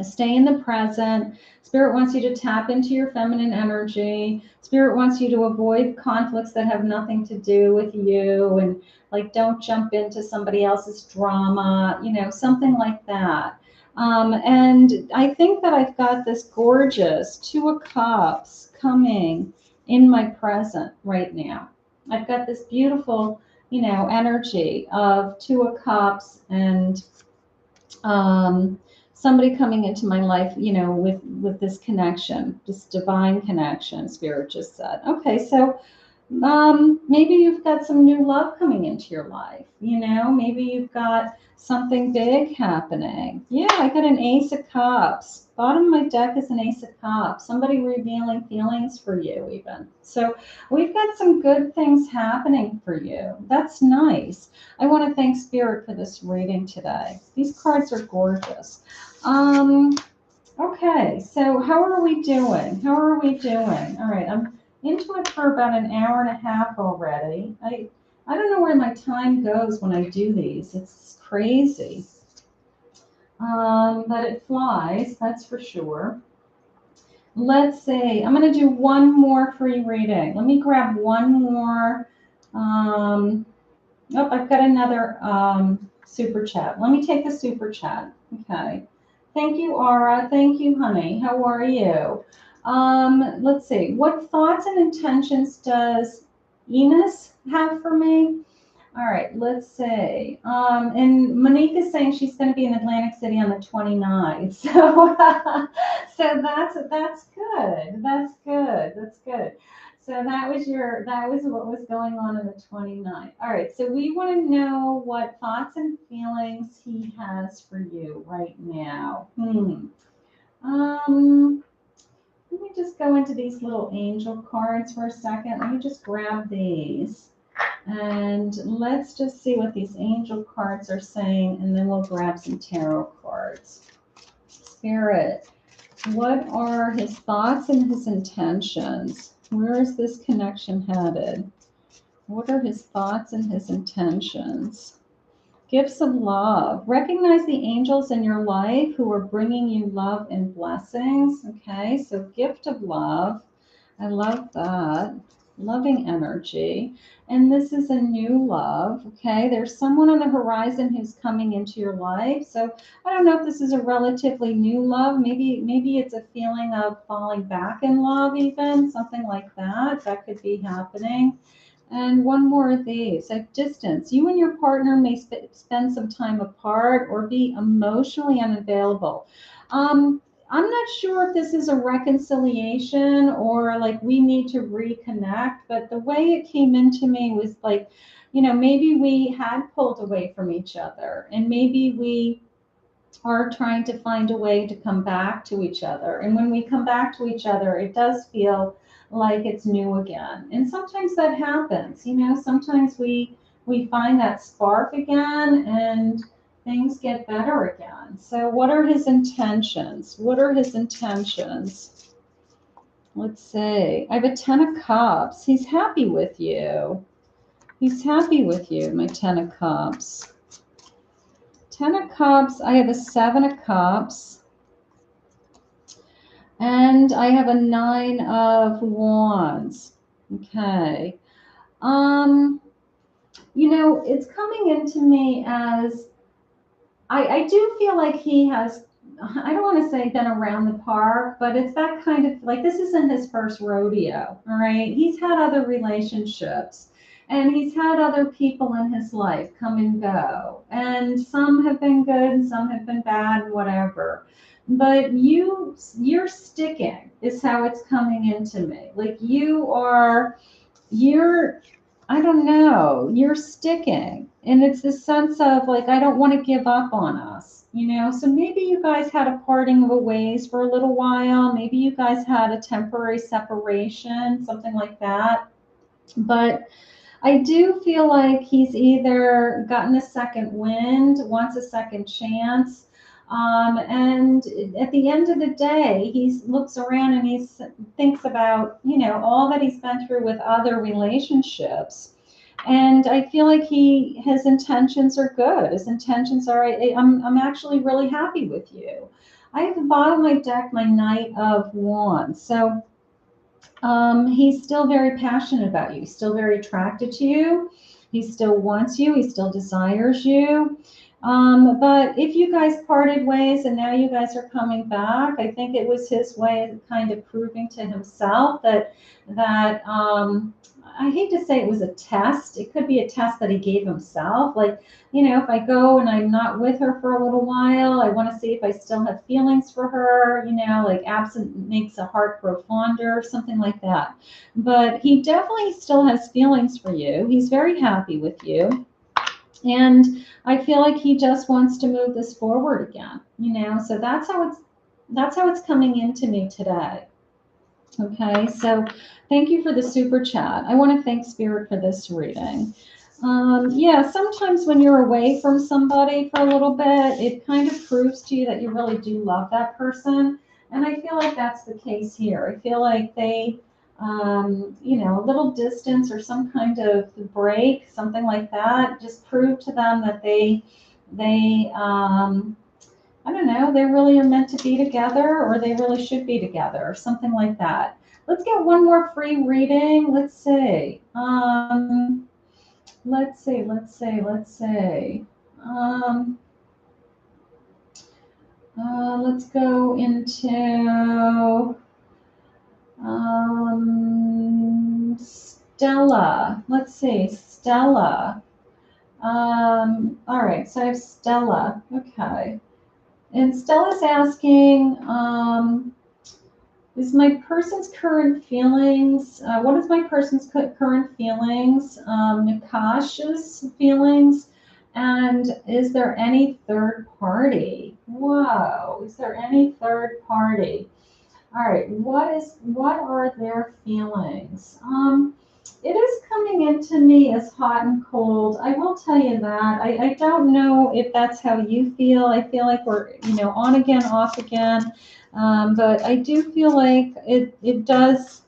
stay in the present. Spirit wants you to tap into your feminine energy. Spirit wants you to avoid conflicts that have nothing to do with you, and like, don't jump into somebody else's drama, something like that. And I think that I've got this gorgeous Two of Cups coming in my present right now. I've got this beautiful, energy of Two of Cups and somebody coming into my life, with this connection, this divine connection. Spirit just said, okay, so maybe you've got some new love coming into your life. Maybe you've got something big happening. Yeah, I got an Ace of Cups. Bottom of my deck is an Ace of Cups. Somebody revealing feelings for you, even. So we've got some good things happening for you. That's nice. I want to thank Spirit for this reading today. These cards are gorgeous. Okay, so how are we doing? How are we doing? All right, I'm into it for about an hour and a half already. I don't know where my time goes when I do these. It's crazy. But it flies, that's for sure. Let's see. I'm going to do one more free reading. Let me grab one more. Oh, I've got another super chat. Let me take the super chat. Okay. Thank you, Aura. Thank you, honey. How are you? Let's see. What thoughts and intentions does Enos have for me? All right, let's see. And Monique is saying she's going to be in Atlantic City on the 29th. So, so that's good. That's good. That's good. So that was what was going on the 29th. All right, so we want to know what thoughts and feelings he has for you right now. Let me just go into these little angel cards for a second. Let me just grab these. And let's just see what these angel cards are saying, and then we'll grab some tarot cards. Spirit, what are his thoughts and his intentions? Where is this connection headed? What are his thoughts and his intentions? Gifts of love. Recognize the angels in your life who are bringing you love and blessings. Okay, so gift of love. I love that. Loving energy. And this is a new love. Okay, there's someone on the horizon who's coming into your life. So I don't know if this is a relatively new love. Maybe it's a feeling of falling back in love, even something like that. That could be happening. And one more of these, at distance. You and your partner may spend some time apart or be emotionally unavailable. I'm not sure if this is a reconciliation or like we need to reconnect, but the way it came into me was like, maybe we had pulled away from each other and maybe we are trying to find a way to come back to each other. And when we come back to each other, it does feel like it's new again. And sometimes that happens, sometimes we find that spark again and things get better again. So what are his intentions? What are his intentions? Let's see. I have a 10 of Cups. He's happy with you. He's happy with you, my 10 of Cups. 10 of Cups. I have a 7 of Cups. And I have a 9 of Wands. Okay. It's coming into me as I do feel like he has I don't want to say been around the park, but it's that kind of like this isn't his first rodeo, all right? He's had other relationships and he's had other people in his life come and go. And some have been good and some have been bad and whatever. But you're sticking is how it's coming into me. Like you're I don't know, you're sticking. And it's this sense of like, I don't want to give up on us, you know? So maybe you guys had a parting of the ways for a little while. Maybe you guys had a temporary separation, something like that. But I do feel like he's either gotten a second wind, wants a second chance. And at the end of the day, he looks around and he thinks about, you know, all that he's been through with other relationships. And I feel like his intentions are good. His intentions are, I'm actually really happy with you. I have the bottom of my deck, my Knight of Wands. So he's still very passionate about you. He's still very attracted to you. He still wants you. He still desires you. But if you guys parted ways and now you guys are coming back, I think it was his way of kind of proving to himself that I hate to say it was a test. It could be a test that he gave himself. Like, you know, if I go and I'm not with her for a little while, I want to see if I still have feelings for her, you know, like absent makes a heart grow fonder, something like that. But he definitely still has feelings for you. He's very happy with you. And I feel like he just wants to move this forward again, you know, so that's how it's coming into me today. Okay, so thank you for the super chat. I want to thank Spirit for this reading. Yeah, sometimes when you're away from somebody for a little bit, it kind of proves to you that you really do love that person. And I feel like that's the case here. I feel like you know, a little distance or some kind of break, something like that, just prove to them that they I don't know, they really are meant to be together or they really should be together or something like that. Let's get one more free reading. Let's see. Let's go into Stella. Let's see, Stella. All right, so I have Stella. Okay. And Stella's asking, is my person's current feelings, what is my person's current feelings, Nakash's feelings, and is there any third party? Whoa, is there any third party? All right, what are their feelings? It is coming into me as hot and cold. I will tell you that. I don't know if that's how you feel. I feel like we're, you know, on again, off again. But I do feel like it does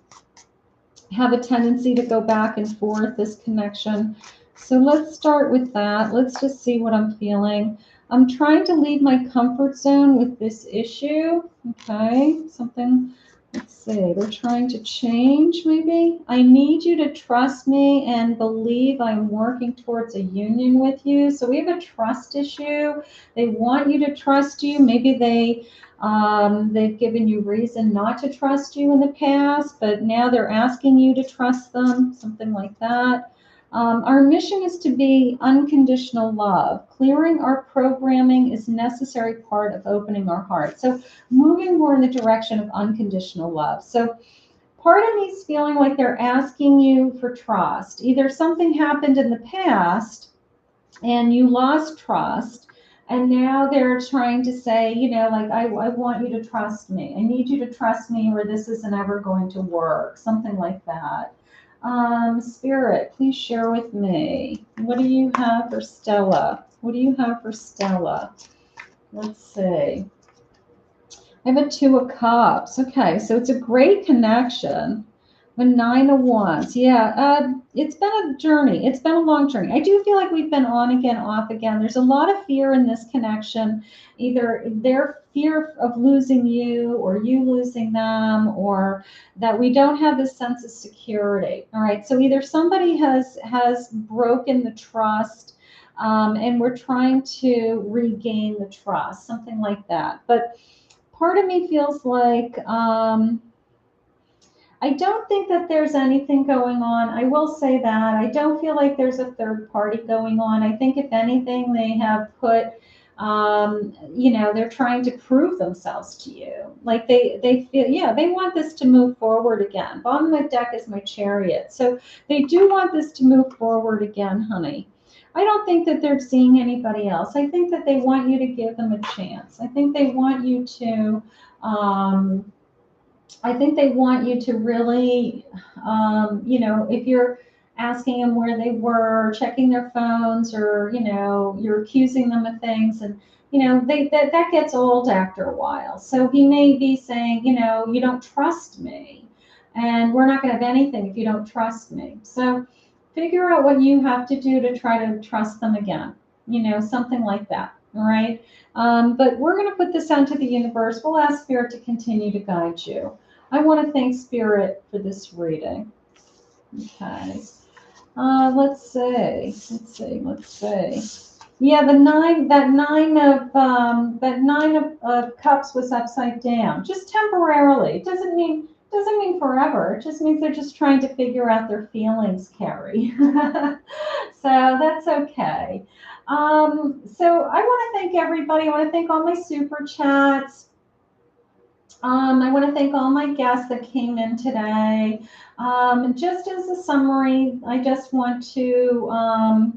have a tendency to go back and forth, this connection. So let's start with that. Let's just see what I'm feeling. I'm trying to leave my comfort zone with this issue. Okay, something, let's see, they're trying to change maybe. I need you to trust me and believe I'm working towards a union with you. So we have a trust issue. They want you to trust you. Maybe they've given you reason not to trust you in the past, but now they're asking you to trust them, something like that. Our mission is to be unconditional love. Clearing our programming is a necessary part of opening our heart. So moving more in the direction of unconditional love. So part of me is feeling like they're asking you for trust. Either something happened in the past and you lost trust, and now they're trying to say, you know, like, I want you to trust me. I need you to trust me or this isn't ever going to work, something like that. Spirit, please share with me. What do you have for Stella? What do you have for Stella? Let's see. I have a Two of Cups. Okay, so it's a great connection. A Nine of Wands. Yeah, it's been a journey. It's been a long journey. I do feel like we've been on again, off again. There's a lot of fear in this connection. Either their fear of losing you or you losing them, or that we don't have this sense of security. All right, so either somebody has broken the trust, and we're trying to regain the trust, something like that. But part of me feels like I don't think that there's anything going on. I will say that. I don't feel like there's a third party going on. I think if anything, they have put, they're trying to prove themselves to you. Like they feel, yeah, they want this to move forward again. Bottom of the deck is my Chariot. So they do want this to move forward again, honey. I don't think that they're seeing anybody else. I think that they want you to give them a chance. I think they want you to, um, I think they want you to really, if you're asking them where they were, checking their phones, or you're accusing them of things, and that gets old after a while. So he may be saying, you don't trust me, and we're not going to have anything if you don't trust me. So figure out what you have to do to try to trust them again. Something like that. All right. But we're going to put this out to the universe. We'll ask Spirit to continue to guide you. I want to thank Spirit for this reading. Okay. Let's see. Yeah, that nine of cups was upside down, just temporarily. Doesn't mean forever. It just means they're just trying to figure out their feelings, Carrie. So that's okay. So I want to thank everybody. I want to thank all my super chats. I want to thank all my guests that came in today. Just as a summary, I just want to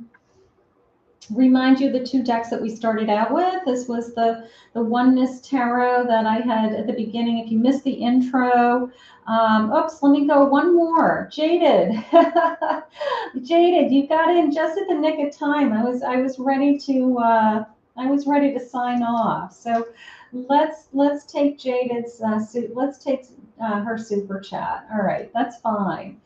remind you the two decks that we started out with. This was the Oneness Tarot that I had at the beginning. If you missed the intro, oops, let me go one more. Jaded, Jaded, you got in just at the nick of time. I was ready to sign off. So let's take Jaded's let's take her super chat. All right, that's fine.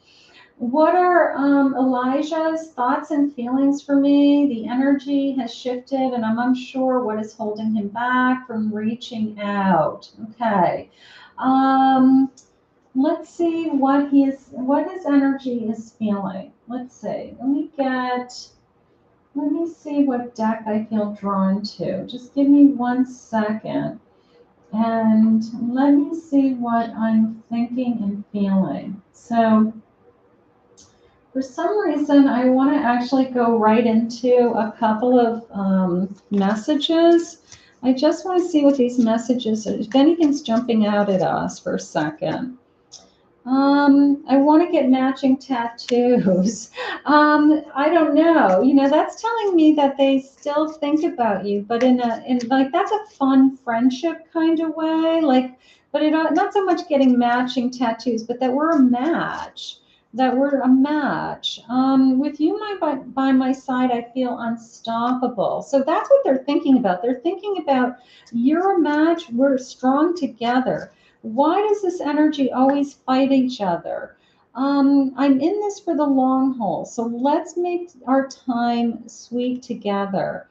What are Elijah's thoughts and feelings for me? The energy has shifted, and I'm unsure what is holding him back from reaching out. Okay. Let's see what his energy is feeling. Let's see. Let me see what deck I feel drawn to. Just give me 1 second. And let me see what I'm thinking and feeling. So for some reason, I want to actually go right into a couple of messages. I just want to see what these messages are, if anything's jumping out at us for a second. I want to get matching tattoos. I don't know. That's telling me that they still think about you, but in like that's a fun friendship kind of way. Like, but not so much getting matching tattoos, but that we're a match. With you by my side, I feel unstoppable. So that's what they're thinking about. They're thinking about you're a match. We're strong together. Why does this energy always fight each other? I'm in this for the long haul, so let's make our time sweet together.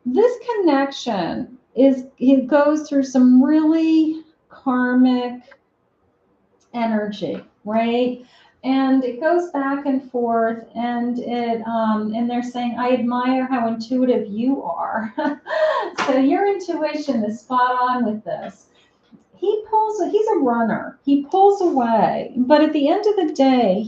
This connection it goes through some really karmic energy, right? And it goes back and forth, and they're saying, I admire how intuitive you are. So your intuition is spot on with this. He's a runner. He pulls away. But at the end of the day,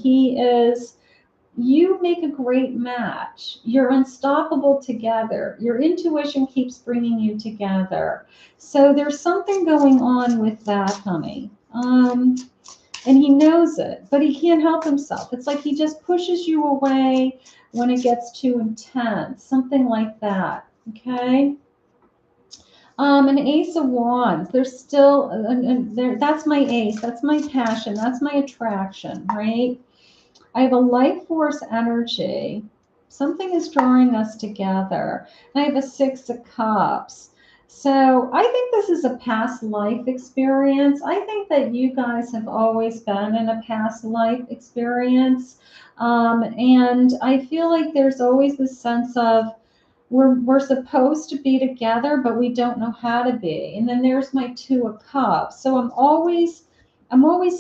you make a great match. You're unstoppable together. Your intuition keeps bringing you together. So there's something going on with that, honey. And he knows it, but he can't help himself. It's like he just pushes you away when it gets too intense, something like that. Okay. An Ace of Wands. There's still, that's my ace. That's my passion. That's my attraction, right? I have a life force energy. Something is drawing us together. And I have a Six of Cups. So I think this is a past life experience. I think that you guys have always been in a past life experience. And I feel like there's always this sense of, we're supposed to be together, but we don't know how to be. And then there's my Two of Cups. So I'm always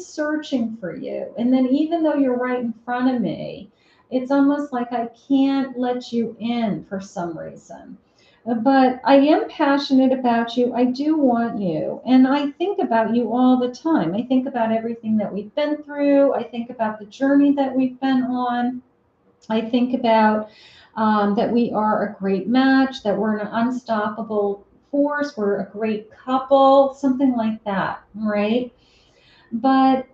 searching for you. And then even though you're right in front of me, it's almost like I can't let you in for some reason. But I am passionate about you. I do want you. And I think about you all the time. I think about everything that we've been through. I think about the journey that we've been on. I think about that we are a great match, that we're an unstoppable force, we're a great couple, something like that, right? But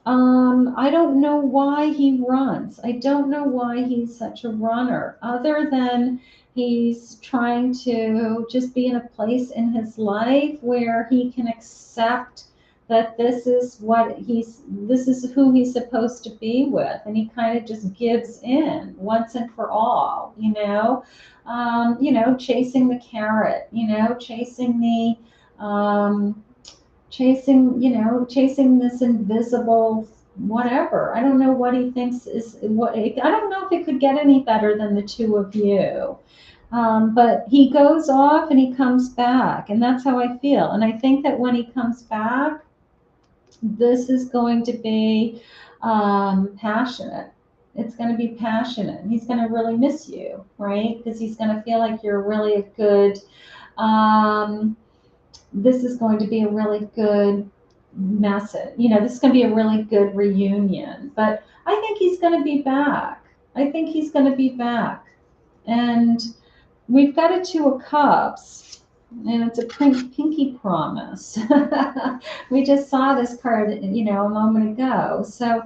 I don't know why he runs. I don't know why he's such a runner, other than he's trying to just be in a place in his life where he can accept that this is who he's supposed to be with, and he kind of just gives in once and for all, chasing the carrot, chasing chasing this invisible whatever. I don't know what he thinks is what. I don't know if it could get any better than the two of you. But he goes off and he comes back, and that's how I feel. And I think that when he comes back, this is going to be passionate. It's going to be passionate. He's going to really miss you, right? Because he's going to feel like you're really a good. This is going to be a really good message. This is going to be a really good reunion. But I think he's going to be back. I think he's going to be back. And we've got a Two of Cups, and it's a pinky promise. We just saw this card, a moment ago. So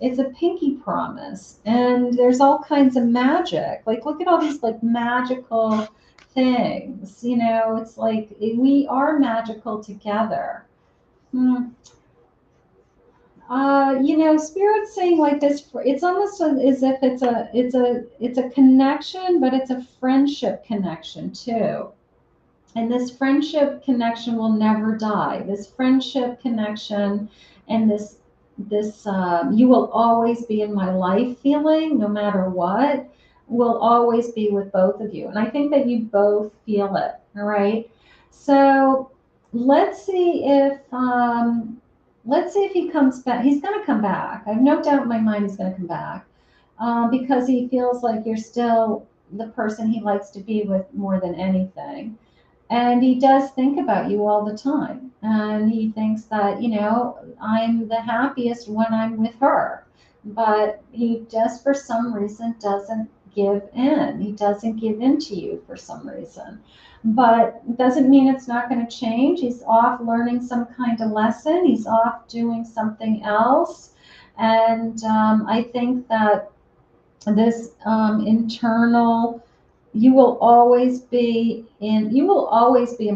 it's a pinky promise, and there's all kinds of magic. Like, look at all these like magical things. It's like we are magical together. Spirit's saying like this. It's almost as if it's a connection, but it's a friendship connection too. And this friendship connection will never die. This friendship connection and this you will always be in my life feeling, no matter what, will always be with both of you. And I think that you both feel it. All right. So let's see if he comes back. He's going to come back. I have no doubt in my mind he's going to come back because he feels like you're still the person he likes to be with more than anything. And he does think about you all the time. And he thinks that, I'm the happiest when I'm with her. But he just, for some reason, doesn't give in. He doesn't give in to you for some reason. But it doesn't mean it's not going to change. He's off learning some kind of lesson. He's off doing something else. And I think that this internal you will always be in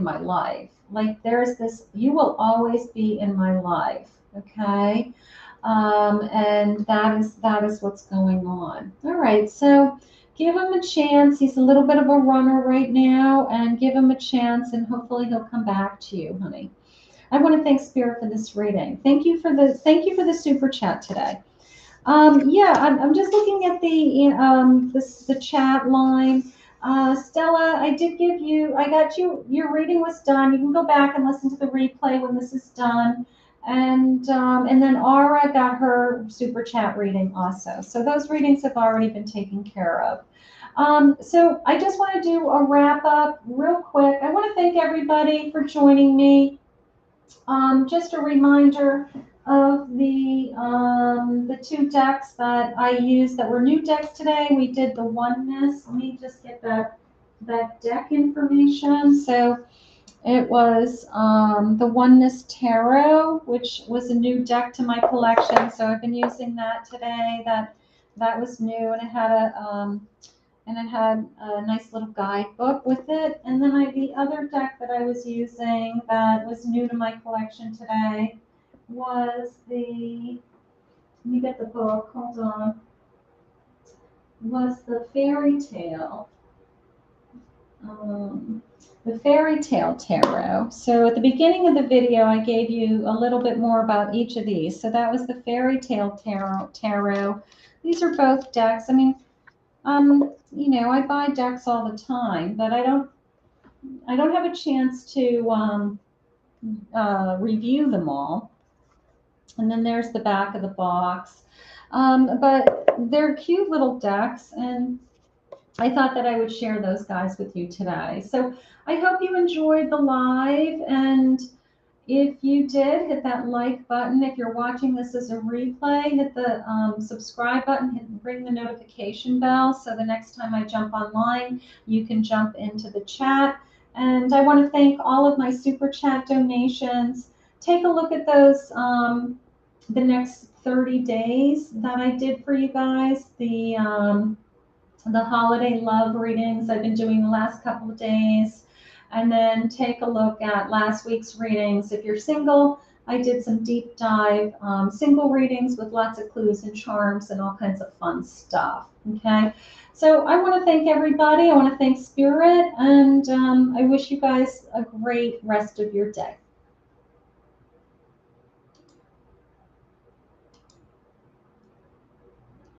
my life. Like there's this, you will always be in my life. Okay. And that is what's going on. All right. So give him a chance. He's a little bit of a runner right now, and give him a chance, and hopefully he'll come back to you, honey. I want to thank Spirit for this reading. Thank you for the super chat today. I'm just looking at the chat line. Stella, I got you, your reading was done. You can go back and listen to the replay when this is done. And then Aura got her super chat reading also. So those readings have already been taken care of. So I just want to do a wrap up real quick. I want to thank everybody for joining me. Just a reminder of the two decks that I used that were new decks today. We did the Oneness. Let me just get that deck information. So it was the Oneness Tarot, which was a new deck to my collection. So I've been using that today. That was new, and it had a nice little guidebook with it. And then the other deck that I was using that was new to my collection today was let me get the book, hold on, was the Fairy Tale. The Fairy Tale Tarot. So at the beginning of the video, I gave you a little bit more about each of these. So that was the Fairy Tale Tarot. These are both decks. I mean, I buy decks all the time, but I don't have a chance to review them all. And then there's the back of the box. But they're cute little decks, and I thought that I would share those guys with you today. So I hope you enjoyed the live, and if you did, hit that like button. If you're watching this as a replay, hit the subscribe button, ring the notification bell, so the next time I jump online, you can jump into the chat. And I want to thank all of my super chat donations. Take a look at those, the next 30 days that I did for you guys. The holiday love readings I've been doing the last couple of days. And then take a look at last week's readings. If you're single, I did some deep dive single readings with lots of clues and charms and all kinds of fun stuff. Okay. So I want to thank everybody. I want to thank Spirit, and I wish you guys a great rest of your day.